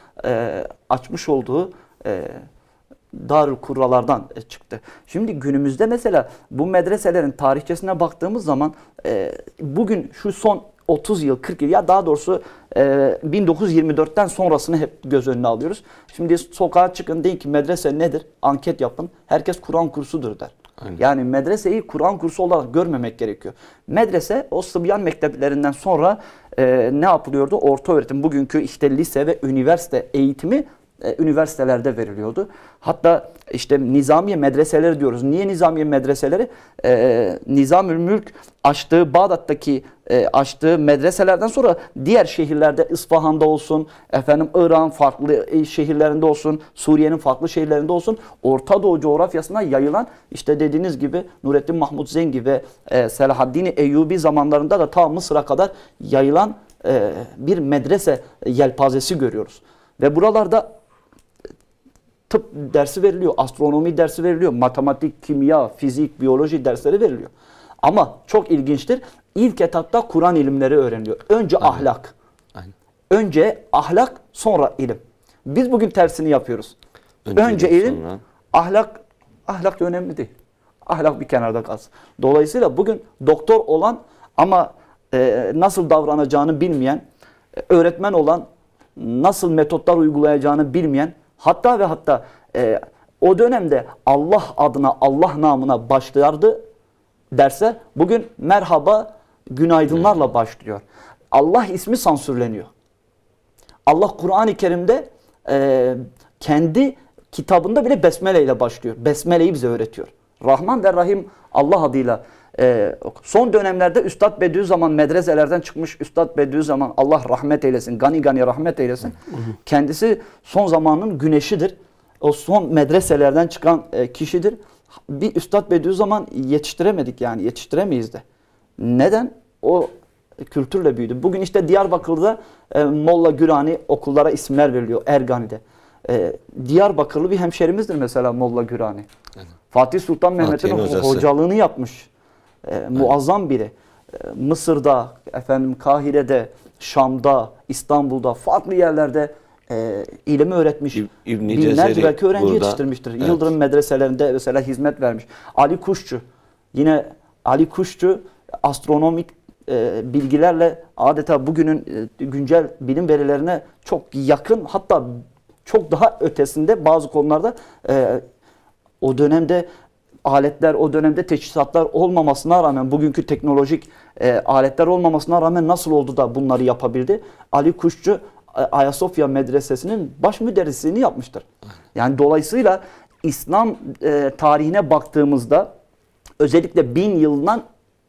açmış olduğu Darül Kurralardan çıktı. Şimdi günümüzde mesela bu medreselerin tarihçesine baktığımız zaman bugün şu son 30 yıl, 40 yıl, ya daha doğrusu 1924'ten sonrasını hep göz önüne alıyoruz. Şimdi sokağa çıkın, deyin ki medrese nedir? Anket yapın. Herkes Kur'an kursudur der. Aynen. Yani medreseyi Kur'an kursu olarak görmemek gerekiyor. Medrese o Sıbyan mekteplerinden sonra ne yapılıyordu? Orta öğretim, bugünkü işte lise ve üniversite eğitimi üniversitelerde veriliyordu. Hatta işte nizamiye medreseleri diyoruz. Niye nizamiye medreseleri? Nizamül Mülk açtığı, Bağdat'taki açtığı medreselerden sonra diğer şehirlerde, İsfahan'da olsun, İran farklı şehirlerinde olsun, Suriye'nin farklı şehirlerinde olsun, Orta Doğu coğrafyasına yayılan, işte dediğiniz gibi Nurettin Mahmud Zengi ve Selahaddin Eyyubi zamanlarında da ta Mısır'a kadar yayılan bir medrese yelpazesi görüyoruz. Ve buralarda tıp dersi veriliyor, astronomi dersi veriliyor, matematik, kimya, fizik, biyoloji dersleri veriliyor. Ama çok ilginçtir, ilk etapta Kur'an ilimleri öğreniliyor. Önce ahlak. Aynen. Önce ahlak, sonra ilim. Biz bugün tersini yapıyoruz. Önce ilim, sonra ahlak önemli değil. Ahlak bir kenarda kalsın. Dolayısıyla bugün doktor olan ama nasıl davranacağını bilmeyen, öğretmen olan, nasıl metotlar uygulayacağını bilmeyen, hatta ve hatta o dönemde Allah adına, Allah namına başlardı derse, bugün merhaba günaydınlarla başlıyor. Allah ismi sansürleniyor. Allah Kur'an-ı Kerim'de kendi kitabında bile Besmele ile başlıyor. Besmele'yi bize öğretiyor. Rahman ve Rahim Allah adıyla. Son dönemlerde Üstad Bediüzzaman medreselerden çıkmış. Üstad Bediüzzaman Allah rahmet eylesin. Gani gani rahmet eylesin. Kendisi son zamanın güneşidir. O son medreselerden çıkan kişidir. Bir Üstad Bediüzzaman yetiştiremedik yani. Yetiştiremeyiz de. Neden? O kültürle büyüdü. Bugün işte Diyarbakır'da Molla Gürani okullara isimler veriliyor. Ergani'de. Diyarbakırlı bir hemşerimizdir mesela Molla Gürani. Fatih Sultan Mehmet'in hocalığını yapmış. Muazzam biri. Mısır'da, Kahire'de, Şam'da, İstanbul'da, farklı yerlerde ilmi öğretmiş. Binlerce belki öğrenci yetiştirmiştir. Evet. Yıldırım medreselerinde mesela hizmet vermiş. Ali Kuşçu. Yine Ali Kuşçu astronomik bilgilerle adeta bugünün güncel bilim verilerine çok yakın, hatta çok daha ötesinde bazı konularda o dönemde aletler, o dönemde teçhizatlar olmamasına rağmen, bugünkü teknolojik aletler olmamasına rağmen nasıl oldu da bunları yapabildi? Ali Kuşçu Ayasofya Medresesi'nin baş müderrisliğini yapmıştır. Yani dolayısıyla İslam tarihine baktığımızda özellikle 1000 yılından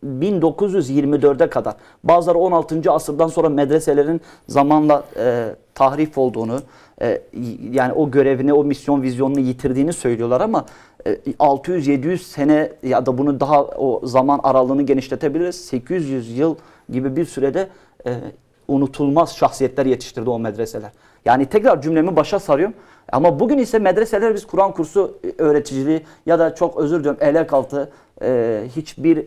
1924'e kadar, bazıları 16. asırdan sonra medreselerin zamanla tahrif olduğunu, yani o görevini, o misyon vizyonunu yitirdiğini söylüyorlar ama 600-700 sene ya da bunu daha o zaman aralığını genişletebiliriz. 800 yıl gibi bir sürede unutulmaz şahsiyetler yetiştirdi o medreseler. Yani tekrar cümlemi başa sarıyorum. Ama bugün ise medreseler biz Kur'an kursu öğreticiliği ya da çok özür diliyorum elek altı hiçbir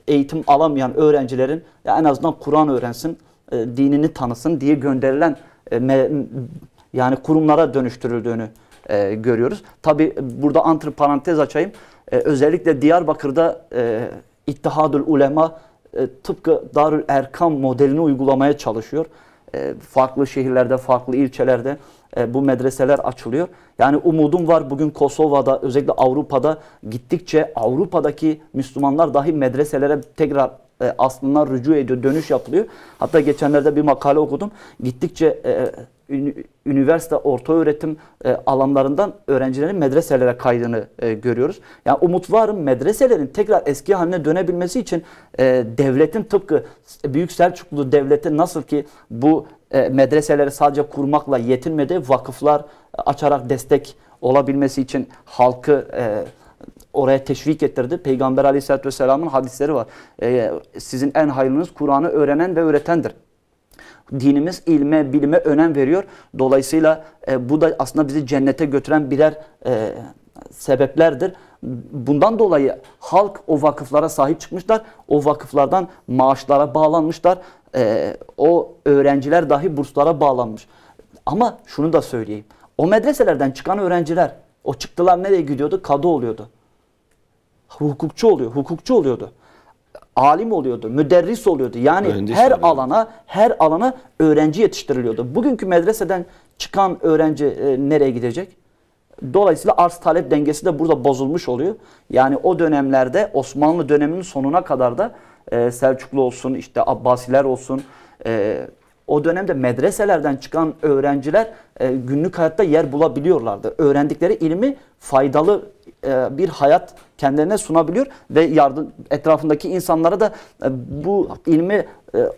eğitim alamayan öğrencilerin ya en azından Kur'an öğrensin, dinini tanısın diye gönderilen yani kurumlara dönüştürüldüğünü görüyoruz. Tabi burada antiparantez açayım. Özellikle Diyarbakır'da İttihadül Ulema tıpkı Darül Erkam modelini uygulamaya çalışıyor. Farklı şehirlerde, farklı ilçelerde bu medreseler açılıyor. Yani umudum var, bugün Kosova'da, özellikle Avrupa'da gittikçe Avrupa'daki Müslümanlar dahi medreselere tekrar aslında rücu ediyor, dönüş yapılıyor. Hatta geçenlerde bir makale okudum. Gittikçe üniversite, orta öğretim alanlarından öğrencilerin medreselere kaydını görüyoruz. Yani umut var, medreselerin tekrar eski haline dönebilmesi için devletin tıpkı Büyük Selçuklu Devleti nasıl ki bu medreseleri sadece kurmakla yetinmedi, vakıflar açarak destek olabilmesi için halkı oraya teşvik ettirdi. Peygamber Aleyhisselatü Vesselam'ın hadisleri var. Sizin en hayırlınız Kur'an'ı öğrenen ve öğretendir. Dinimiz ilme, bilime önem veriyor. Dolayısıyla bu da aslında bizi cennete götüren birer sebeplerdir. Bundan dolayı halk o vakıflara sahip çıkmışlar. O vakıflardan maaşlara bağlanmışlar. O öğrenciler dahi burslara bağlanmış. Ama şunu da söyleyeyim. O medreselerden çıkan öğrenciler, o çıktılar nereye gidiyordu? Kadı oluyordu. Hukukçu oluyordu. Alim oluyordu, müderris oluyordu. Yani mühendis her alana öğrenci yetiştiriliyordu. Bugünkü medreseden çıkan öğrenci nereye gidecek? Dolayısıyla arz talep dengesi de burada bozulmuş oluyor. Yani o dönemlerde Osmanlı döneminin sonuna kadar da Selçuklu olsun, işte Abbasiler olsun, o dönemde medreselerden çıkan öğrenciler günlük hayatta yer bulabiliyorlardı. Öğrendikleri ilmi faydalı bir hayat kendilerine sunabiliyor ve etrafındaki insanlara da bu ilmi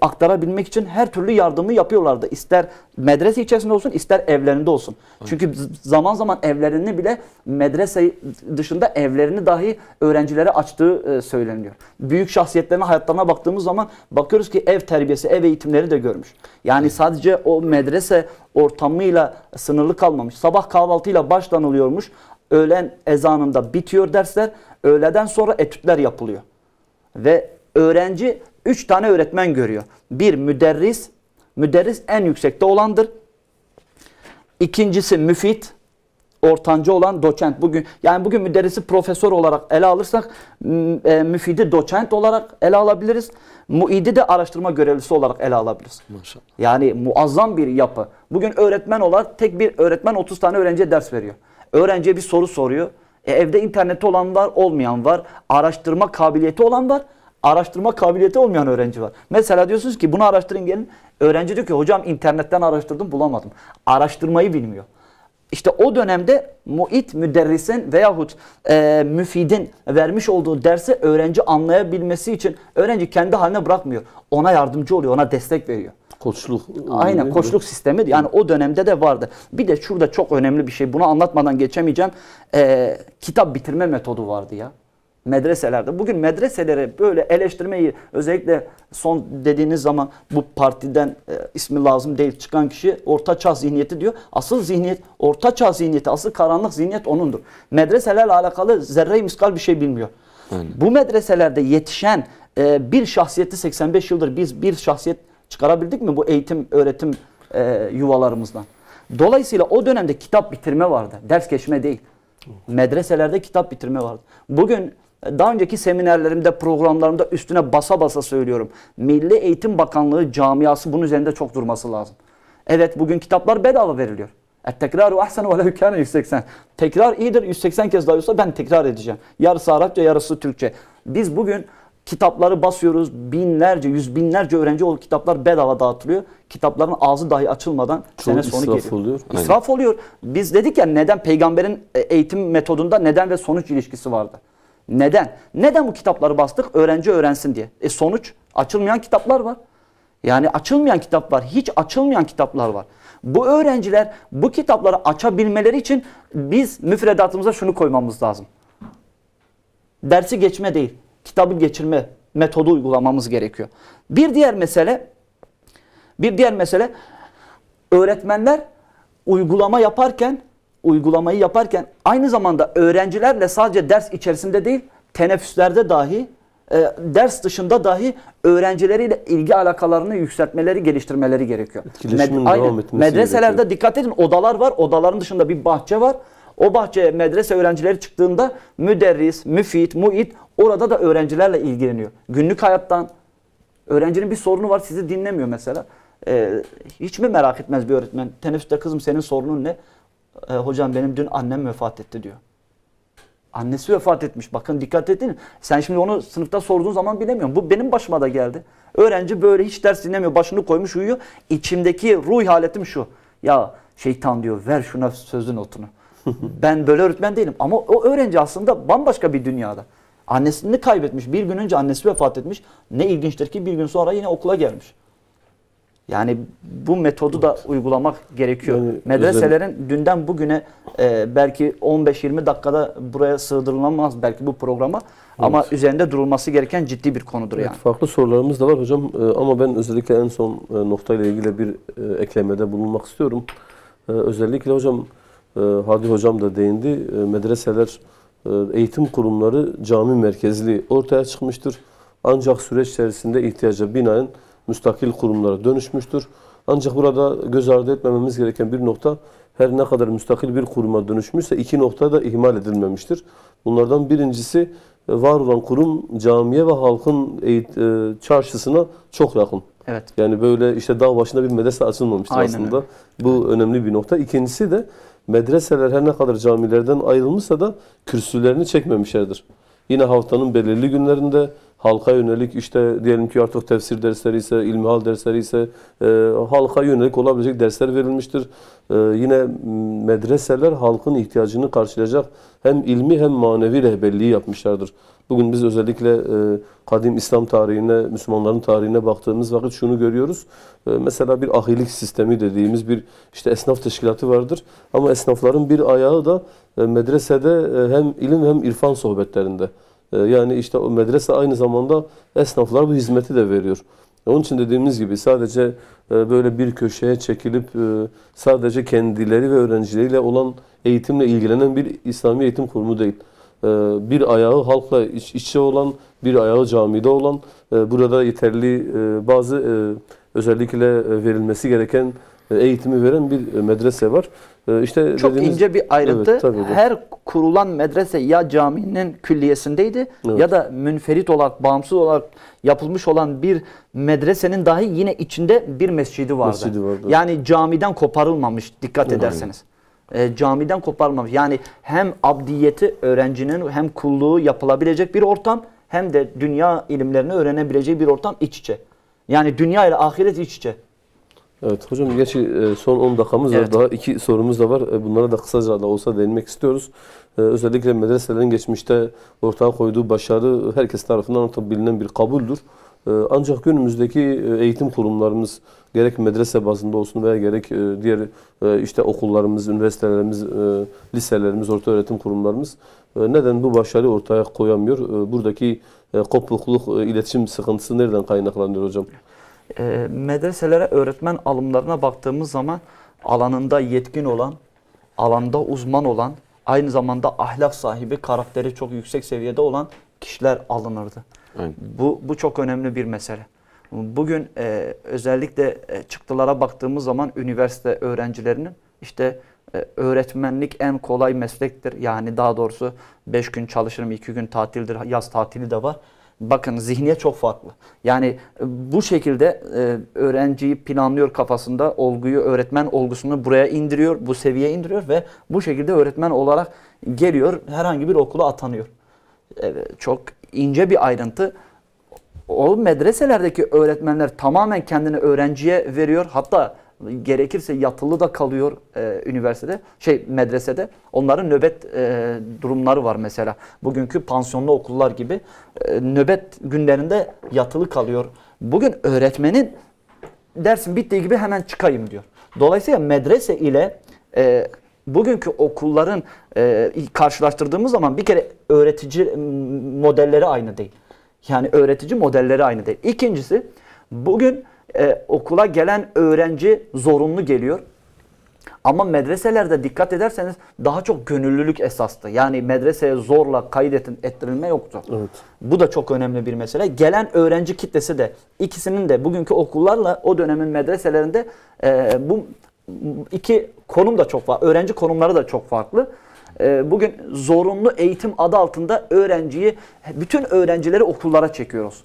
aktarabilmek için her türlü yardımı yapıyorlardı. İster medrese içerisinde olsun, ister evlerinde olsun. Çünkü zaman zaman evlerini bile medrese dışında evlerini dahi öğrencilere açtığı söyleniyor. Büyük şahsiyetlerin hayatlarına baktığımız zaman bakıyoruz ki ev terbiyesi, ev eğitimleri de görmüş. Yani sadece o medrese ortamıyla sınırlı kalmamış. Sabah kahvaltıyla başlanılıyormuş. Öğlen ezanında bitiyor dersler. Öğleden sonra etütler yapılıyor. Ve öğrenci 3 tane öğretmen görüyor. Bir müderris. Müderris en yüksekte olandır. İkincisi müfit. Ortancı olan doçent. Bugün müderrisi profesör olarak ele alırsak müfidi doçent olarak ele alabiliriz. Muidi de araştırma görevlisi olarak ele alabiliriz. Maşallah. Yani muazzam bir yapı. Bugün öğretmen olarak tek bir öğretmen 30 tane öğrenciye ders veriyor. Öğrenciye bir soru soruyor. Evde interneti olan var, olmayan var. Araştırma kabiliyeti olan var. araştırma kabiliyeti olmayan öğrenci var. Mesela diyorsunuz ki bunu araştırın gelin. Öğrenci diyor ki hocam internetten araştırdım bulamadım. Araştırmayı bilmiyor. İşte o dönemde muit, müderrisin veyahut müfidin vermiş olduğu dersi öğrenci anlayabilmesi için öğrenci kendi haline bırakmıyor. Ona yardımcı oluyor, ona destek veriyor. Koçluk. Aynen, koçluk sistemi yani o dönemde de vardı. Bir de şurada çok önemli bir şey, bunu anlatmadan geçemeyeceğim. Kitap bitirme metodu vardı ya. Medreselerde. Bugün medreselere böyle eleştirmeyi, özellikle son dediğiniz zaman bu partiden ismi lazım değil çıkan kişi orta çağ zihniyeti diyor. Asıl zihniyet, orta çağ zihniyeti, asıl karanlık zihniyet onundur. Medreselerle alakalı zerre-i miskal bir şey bilmiyor. Aynen. Bu medreselerde yetişen bir şahsiyeti 85 yıldır biz bir şahsiyet çıkarabildik mi bu eğitim, öğretim yuvalarımızdan? Dolayısıyla o dönemde kitap bitirme vardı. Ders geçme değil. Medreselerde kitap bitirme vardı. Bugün daha önceki seminerlerimde, programlarımda üstüne basa basa söylüyorum. Milli Eğitim Bakanlığı camiası bunun üzerinde çok durması lazım. Evet, bugün kitaplar bedava veriliyor. Et-tekraru ahsenu ve lev kâne 180. Tekrar iyidir, 180 kez daha olsa ben tekrar edeceğim. Yarısı Arapça, yarısı Türkçe. Biz bugün kitapları basıyoruz. Binlerce, yüz binlerce öğrenci o kitaplar bedava dağıtılıyor. Kitapların ağzı dahi açılmadan sene sonu geliyor. Oluyor. İsraf oluyor. Biz dedik ya neden peygamberin eğitim metodunda neden ve sonuç ilişkisi vardı. Neden? Neden bu kitapları bastık? Öğrenci öğrensin diye. Sonuç açılmayan kitaplar var. Yani açılmayan kitap var. Hiç açılmayan kitaplar var. Bu öğrenciler bu kitapları açabilmeleri için biz müfredatımıza şunu koymamız lazım. Dersi geçme değil, kitabı geçirme metodu uygulamamız gerekiyor. Bir diğer mesele öğretmenler uygulamayı yaparken aynı zamanda öğrencilerle sadece ders içerisinde değil, teneffüslerde dahi, ders dışında dahi öğrencileriyle ilgi alakalarını yükseltmeleri, geliştirmeleri gerekiyor. Medreselerde gerekiyor. Dikkat edin, odalar var. Odaların dışında bir bahçe var. O bahçeye medrese öğrencileri çıktığında müderris, müfit, muit orada da öğrencilerle ilgileniyor. Günlük hayattan öğrencinin bir sorunu var, sizi dinlemiyor mesela. Hiç mi merak etmez bir öğretmen? Teneffüste kızım senin sorunun ne? Hocam benim dün annem vefat etti diyor. Annesi vefat etmiş. Bakın dikkat edin. Sen şimdi onu sınıfta sorduğun zaman bilemiyorsun. Bu benim başıma da geldi. Öğrenci böyle hiç ders dinlemiyor. Başını koymuş uyuyor. İçimdeki ruh haletim şu. Ya şeytan diyor ver şuna sözün notunu. Ben böyle öğretmen değilim. Ama o öğrenci aslında bambaşka bir dünyada. Annesini kaybetmiş. Bir gün önce annesi vefat etmiş. Ne ilginçtir ki bir gün sonra yine okula gelmiş. Yani bu metodu da uygulamak gerekiyor. Yani medreselerin dünden bugüne belki 15-20 dakikada buraya sığdırılamaz belki bu programa. Evet. Ama üzerinde durulması gereken ciddi bir konudur yani. Farklı sorularımız da var hocam ama ben özellikle en son noktayla ilgili bir eklemede bulunmak istiyorum. Özellikle hocam Hadi hocam da değindi. Medreseler, eğitim kurumları cami merkezli ortaya çıkmıştır. Ancak süreç içerisinde ihtiyaca binaen müstakil kurumlara dönüşmüştür. Ancak burada göz ardı etmememiz gereken bir nokta, her ne kadar müstakil bir kuruma dönüşmüşse iki nokta da ihmal edilmemiştir. Bunlardan birincisi, var olan kurum camiye ve halkın çarşısına çok yakın. Evet. Yani böyle işte dağ başında bir medrese açılmamıştır. Aynen aslında. Öyle. Bu önemli bir nokta. İkincisi de medreseler her ne kadar camilerden ayrılmışsa da kürsülerini çekmemişlerdir. Yine haftanın belirli günlerinde halka yönelik işte diyelim ki artık tefsir dersleri ise, ilmihal dersleri ise halka yönelik olabilecek dersler verilmiştir. Yine medreseler halkın ihtiyacını karşılayacak hem ilmi hem manevi rehberliği yapmışlardır. Bugün biz özellikle kadim İslam tarihine, Müslümanların tarihine baktığımız vakit şunu görüyoruz. Mesela bir ahilik sistemi dediğimiz bir işte esnaf teşkilatı vardır. Ama esnafların bir ayağı da medresede hem ilim hem irfan sohbetlerinde. Yani işte o medrese aynı zamanda esnaflara bu hizmeti de veriyor. Onun için dediğimiz gibi sadece böyle bir köşeye çekilip sadece kendileri ve öğrencileriyle olan eğitimle ilgilenen bir İslami eğitim kurumu değil. Bir ayağı halkla iç içe olan, bir ayağı camide olan, burada yeterli bazı özellikle verilmesi gereken eğitimi veren bir medrese var. İşte çok ince bir ayrıntı. Evet, her kurulan medrese ya caminin külliyesindeydi ya da münferit olarak, bağımsız olarak yapılmış olan bir medresenin dahi yine içinde bir mescidi vardı. Yani camiden koparılmamış dikkat ederseniz. Camiden koparılmamış. Yani hem abdiyeti öğrencinin hem kulluğu yapılabilecek bir ortam hem de dünya ilimlerini öğrenebileceği bir ortam iç içe. Yani dünya ile ahiret iç içe. Evet hocam, gerçi son 10 dakikamız var. Evet. Daha 2 sorumuz da var. Bunlara da kısaca da olsa değinmek istiyoruz. Özellikle medreselerin geçmişte ortaya koyduğu başarı herkes tarafından bilinen bir kabuldür. Ancak günümüzdeki eğitim kurumlarımız gerek medrese bazında olsun veya gerek diğer işte okullarımız, üniversitelerimiz, liselerimiz, ortaöğretim kurumlarımız neden bu başarıyı ortaya koyamıyor? Buradaki kopukluk, iletişim sıkıntısı nereden kaynaklanıyor hocam? Medreselere öğretmen alımlarına baktığımız zaman alanında yetkin olan, alanda uzman olan, aynı zamanda ahlak sahibi, karakteri çok yüksek seviyede olan kişiler alınırdı. Aynen. Bu çok önemli bir mesele. Bugün özellikle çıktılara baktığımız zaman üniversite öğrencilerinin işte öğretmenlik en kolay meslektir. Yani daha doğrusu 5 gün çalışırım, 2 gün tatildir, yaz tatili de var. Bakın zihniyet çok farklı. Yani bu şekilde öğrenciyi planlıyor kafasında, olguyu, öğretmen olgusunu buraya indiriyor, bu seviyeye indiriyor ve bu şekilde öğretmen olarak geliyor, herhangi bir okula atanıyor. Çok ince bir ayrıntı. O medreselerdeki öğretmenler tamamen kendini öğrenciye veriyor. Hatta gerekirse yatılı da kalıyor üniversitede, medresede. Onların nöbet durumları var mesela. Bugünkü pansiyonlu okullar gibi nöbet günlerinde yatılı kalıyor. Bugün öğretmenin dersin bittiği gibi hemen çıkayım diyor. Dolayısıyla medrese ile bugünkü okulların karşılaştırdığımız zaman bir kere öğretici modelleri aynı değil. Yani öğretici modelleri aynı değil. İkincisi, bugün okula gelen öğrenci zorunlu geliyor. Ama medreselerde dikkat ederseniz daha çok gönüllülük esastı. Yani medreseye zorla ettirilme yoktu. Evet. Bu da çok önemli bir mesele. Gelen öğrenci kitlesi de, ikisinin de bugünkü okullarla o dönemin medreselerinde bu iki konum da çok farklı. Öğrenci konumları da çok farklı. Bugün zorunlu eğitim adı altında bütün öğrencileri okullara çekiyoruz.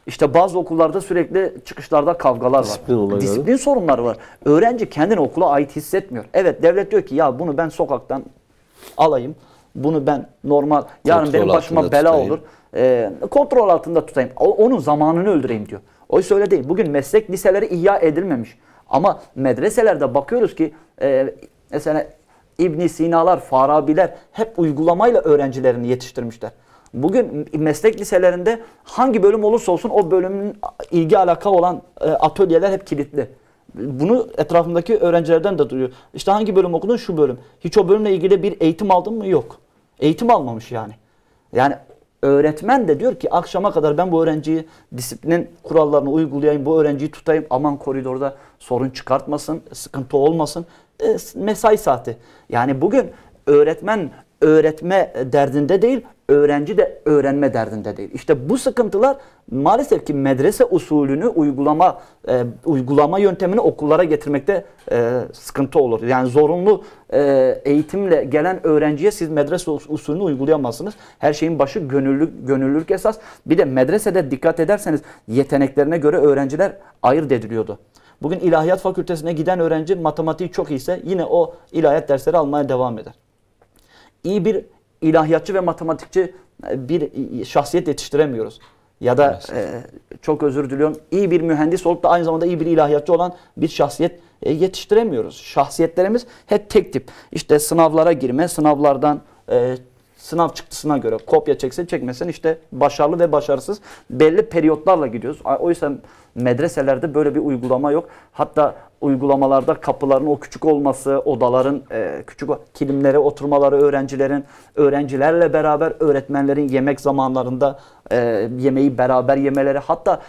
İşte bazı okullarda sürekli çıkışlarda kavgalar var. Disiplin sorunları var. Öğrenci kendini okula ait hissetmiyor. Evet, devlet diyor ki ya bunu ben sokaktan alayım. Bunu ben normal, yarın benim başıma bela olur. Kontrol altında tutayım. Onun zamanını öldüreyim diyor. Oysa öyle değil. Bugün meslek liseleri ihya edilmemiş. Ama medreselerde bakıyoruz ki mesela İbn Sina'lar, Farabiler hep uygulamayla öğrencilerini yetiştirmişler. Bugün meslek liselerinde hangi bölüm olursa olsun o bölümün ilgi alaka olan atölyeler hep kilitli. Bunu etrafımdaki öğrencilerden de duyuyor. İşte hangi bölüm okudun? Şu bölüm. Hiç o bölümle ilgili bir eğitim aldın mı? Yok. Eğitim almamış yani. Yani öğretmen de diyor ki akşama kadar ben bu öğrenciyi disiplin kurallarını uygulayayım, bu öğrenciyi tutayım, aman koridorda sorun çıkartmasın, sıkıntı olmasın. Mesai saati. Yani bugün öğretmen öğretme derdinde değil, öğrenci de öğrenme derdinde değil. İşte bu sıkıntılar maalesef ki medrese usulünü uygulama yöntemini okullara getirmekte sıkıntı olur. Yani zorunlu eğitimle gelen öğrenciye siz medrese usulünü uygulayamazsınız. Her şeyin başı gönüllülük esas. Bir de medresede dikkat ederseniz yeteneklerine göre öğrenciler ayırt ediliyordu. Bugün ilahiyat fakültesine giden öğrenci matematiği çok iyiyse yine o ilahiyat dersleri almaya devam eder. İyi bir ilahiyatçı ve matematikçi bir şahsiyet yetiştiremiyoruz. Ya da çok özür diliyorum, iyi bir mühendis olup da aynı zamanda iyi bir ilahiyatçı olan bir şahsiyet yetiştiremiyoruz. Şahsiyetlerimiz hep tek tip. İşte sınavlara girme, sınavlardan sınav çıktısına göre kopya çeksen çekmesen işte başarılı ve başarısız belli periyotlarla gidiyoruz. Oysa medreselerde böyle bir uygulama yok. Hatta uygulamalarda kapıların o küçük olması, odaların küçük kilimlere oturmaları öğrencilerle beraber öğretmenlerin yemek zamanlarında yemeği beraber yemeleri, hatta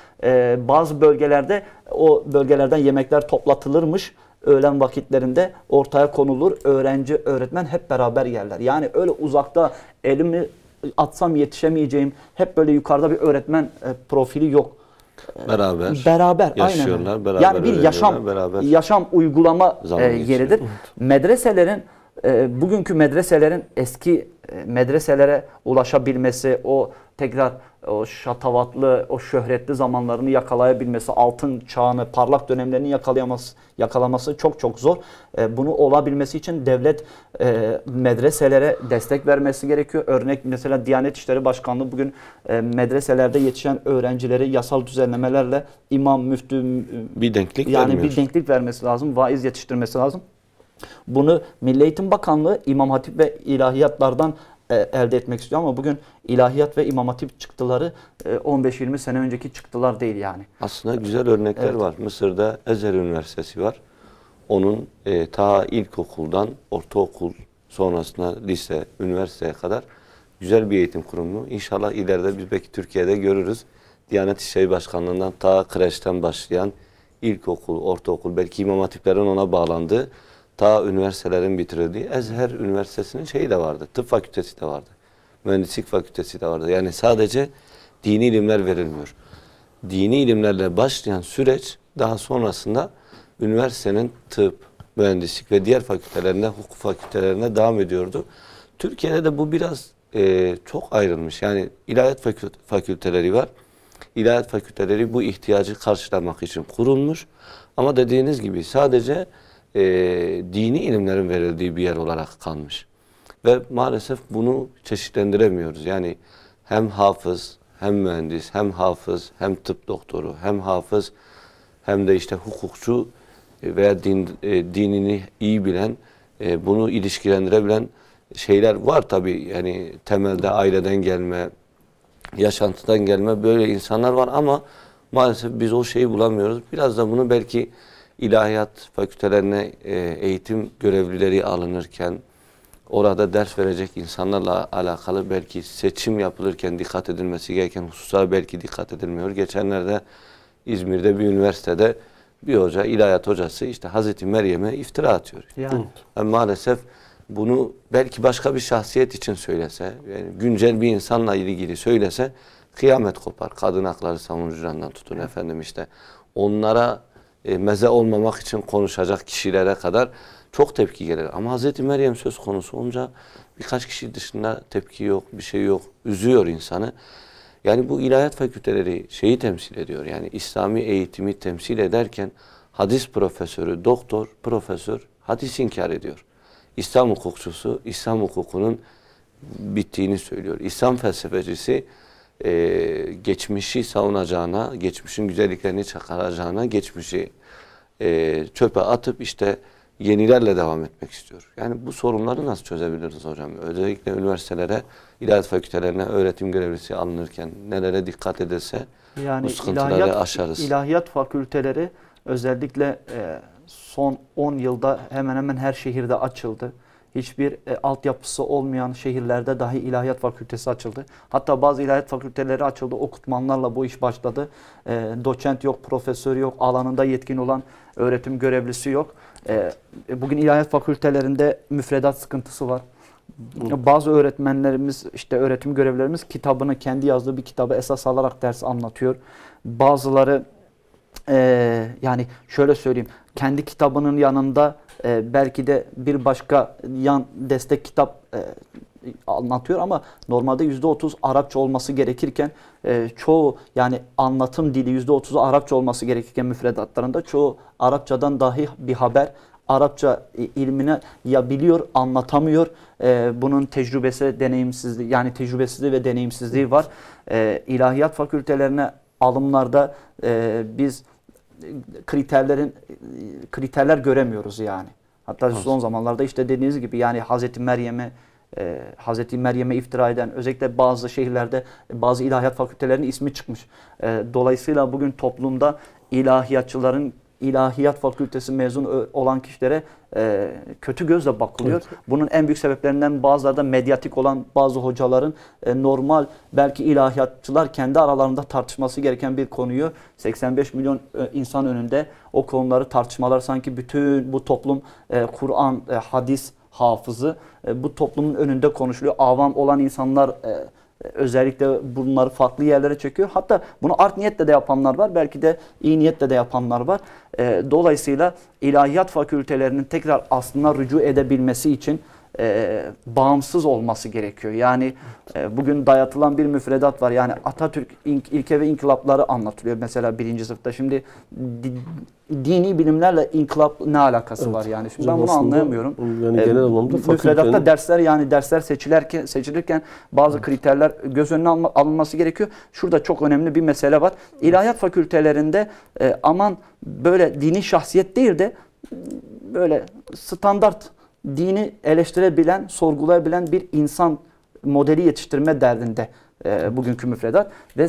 bazı bölgelerde o bölgelerden yemekler toplatılırmış. Öğlen vakitlerinde ortaya konulur. Öğrenci, öğretmen hep beraber yerler. Yani öyle uzakta elimi atsam yetişemeyeceğim, hep böyle yukarıda bir öğretmen profili yok. Beraber yaşıyorlar, aynen. beraber yani bir yaşam uygulama yeridir. Medreselerin bugünkü medreselerin eski medreselere ulaşabilmesi, o tekrar o şatavatlı, o şöhretli zamanlarını yakalayabilmesi, altın çağını, parlak dönemlerini yakalaması çok çok zor. Bunu olabilmesi için devlet medreselere destek vermesi gerekiyor. Örnek mesela Diyanet İşleri Başkanlığı bugün medreselerde yetişen öğrencileri yasal düzenlemelerle imam, müftü bir denklik yani vermiyor. bir denklik vermesi lazım, vaiz yetiştirmesi lazım. Bunu Milli Eğitim Bakanlığı İmam Hatip ve ilahiyatlardan elde etmek istiyor ama bugün ilahiyat ve İmam Hatip çıktıları 15-20 sene önceki çıktılar değil yani. Aslında güzel örnekler var. Mısır'da Ezher Üniversitesi var. Onun ta ilkokuldan ortaokul, sonrasında lise, üniversiteye kadar güzel bir eğitim kurumu. İnşallah ileride biz belki Türkiye'de görürüz. Diyanet İşleri Başkanlığı'ndan ta kreşten başlayan ilkokul, ortaokul, belki İmam Hatiplerin ona bağlandığı, ta üniversitelerin bitirildiği Ezher Üniversitesi'nin şeyi de vardı. Tıp fakültesi de vardı. Mühendislik fakültesi de vardı. Yani sadece dini ilimler verilmiyor. Dini ilimlerle başlayan süreç daha sonrasında üniversitenin tıp, mühendislik ve diğer fakültelerine, hukuk fakültelerine devam ediyordu. Türkiye'de de bu biraz çok ayrılmış. Yani ilahiyat fakülteleri var. İlahiyat fakülteleri bu ihtiyacı karşılamak için kurulmuş. Ama dediğiniz gibi sadece dini ilimlerin verildiği bir yer olarak kalmış. Ve maalesef bunu çeşitlendiremiyoruz. Yani hem hafız, hem mühendis, hem hafız, hem tıp doktoru, hem hafız, hem de işte hukukçu veya dinini iyi bilen, bunu ilişkilendirebilen şeyler var tabii. Yani temelde aileden gelme, yaşantıdan gelme böyle insanlar var ama maalesef biz o şeyi bulamıyoruz. Biraz da bunu belki ilahiyat fakültelerine eğitim görevlileri alınırken, orada ders verecek insanlarla alakalı belki seçim yapılırken dikkat edilmesi gereken hususlara belki dikkat edilmiyor. Geçenlerde İzmir'de bir üniversitede bir hoca, ilahiyat hocası işte Hazreti Meryem'e iftira atıyor. Yani maalesef bunu belki başka bir şahsiyet için söylese, yani güncel bir insanla ilgili söylese kıyamet kopar. Kadın hakları savunucularından tutun efendim işte onlara meze olmamak için konuşacak kişilere kadar çok tepki gelir. Ama Hazreti Meryem söz konusu olunca birkaç kişi dışında tepki yok, bir şey yok. Üzüyor insanı. Yani bu ilahiyat fakülteleri şeyi temsil ediyor. Yani İslami eğitimi temsil ederken hadis profesörü, doktor, profesör hadis inkar ediyor. İslam hukukçusu, İslam hukukunun bittiğini söylüyor. İslam felsefecisi geçmişi savunacağına, geçmişin güzelliklerini çıkaracağına, geçmişi çöpe atıp işte yenilerle devam etmek istiyor. Yani bu sorunları nasıl çözebiliriz hocam? Özellikle üniversitelere, ilahiyat fakültelerine öğretim görevlisi alınırken nelere dikkat edilse yani bu sıkıntıları aşarız. İlahiyat fakülteleri özellikle son 10 yılda hemen hemen her şehirde açıldı. Hiçbir altyapısı olmayan şehirlerde dahi ilahiyat fakültesi açıldı. Hatta bazı ilahiyat fakülteleri açıldı. Okutmanlarla bu iş başladı. Doçent yok, profesör yok, alanında yetkin olan öğretim görevlisi yok. Bugün ilahiyat fakültelerinde müfredat sıkıntısı var. Bazı öğretmenlerimiz, işte öğretim görevlilerimiz kitabını, kendi yazdığı bir kitabı esas alarak ders anlatıyor. Bazıları yani şöyle söyleyeyim, kendi kitabının yanında belki de bir başka yan destek kitap anlatıyor ama normalde %30 Arapça olması gerekirken çoğu yani anlatım dili %30'u Arapça olması gerekirken müfredatlarında çoğu Arapçadan dahi bir haber. Arapça ilmini ya biliyor, anlatamıyor. Bunun tecrübesi, deneyimsizliği yani tecrübesizliği ve deneyimsizliği var. İlahiyat fakültelerine alımlarda biz kriterler göremiyoruz yani. Hatta son zamanlarda işte dediğiniz gibi yani Hazreti Meryem'e iftira eden özellikle bazı şehirlerde bazı ilahiyat fakültelerinin ismi çıkmış. Dolayısıyla bugün toplumda ilahiyatçıların ilahiyat fakültesi mezun olan kişilere kötü gözle bakılıyor. Evet. Bunun en büyük sebeplerinden bazıları da medyatik olan bazı hocaların normal belki ilahiyatçılar kendi aralarında tartışması gereken bir konuyu 85 milyon insan önünde o konuları tartışmalar sanki bütün bu toplum Kur'an, hadis hafızı bu toplumun önünde konuşuluyor. Avam olan insanlar özellikle bunları farklı yerlere çekiyor. Hatta bunu art niyetle de yapanlar var. Belki de iyi niyetle de yapanlar var. Dolayısıyla ilahiyat fakültelerinin tekrar aslına rücu edebilmesi için bağımsız olması gerekiyor. Yani bugün dayatılan bir müfredat var. Yani Atatürk ilke ve inkılapları anlatılıyor mesela 1. sınıfta. Şimdi dini bilimlerle inkılap ne alakası var yani? Şimdi ben bunu anlayamıyorum. Yani genel anlamda müfredatta dersler seçilirken bazı kriterler göz önüne alınması gerekiyor. Şurada çok önemli bir mesele var. İlahiyat fakültelerinde aman böyle dini şahsiyet değil de böyle standart dini eleştirebilen, sorgulayabilen bir insan modeli yetiştirme derdinde bugünkü müfredat ve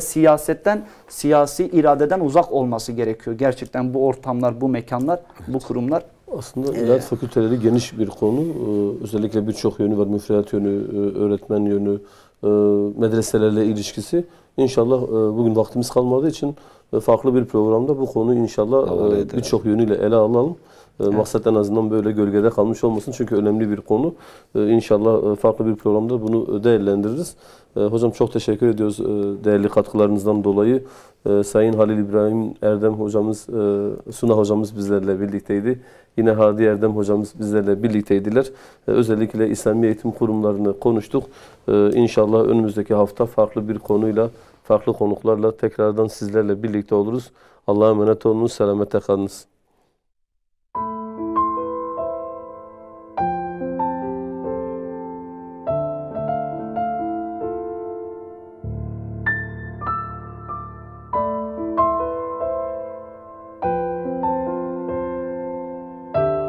siyasi iradeden uzak olması gerekiyor. Gerçekten bu ortamlar, bu mekanlar, bu kurumlar. Aslında ilahiyat fakülteleri geniş bir konu. Özellikle birçok yönü var. Müfredat yönü, öğretmen yönü, medreselerle ilişkisi. İnşallah bugün vaktimiz kalmadığı için farklı bir programda bu konuyu inşallah birçok yönüyle ele alalım. Evet. Maksat en azından böyle gölgede kalmış olmasın. Çünkü önemli bir konu. İnşallah farklı bir programda bunu değerlendiririz. Hocam çok teşekkür ediyoruz değerli katkılarınızdan dolayı. Sayın Halil İbrahim Erdem hocamız, Suna hocamız bizlerle birlikteydi. Yine Hadi Erdem hocamız bizlerle birlikteydiler. Özellikle İslami eğitim kurumlarını konuştuk. İnşallah önümüzdeki hafta farklı bir konuyla, farklı konuklarla tekrardan sizlerle birlikte oluruz. Allah'a emanet olunuz, selamete kalınız.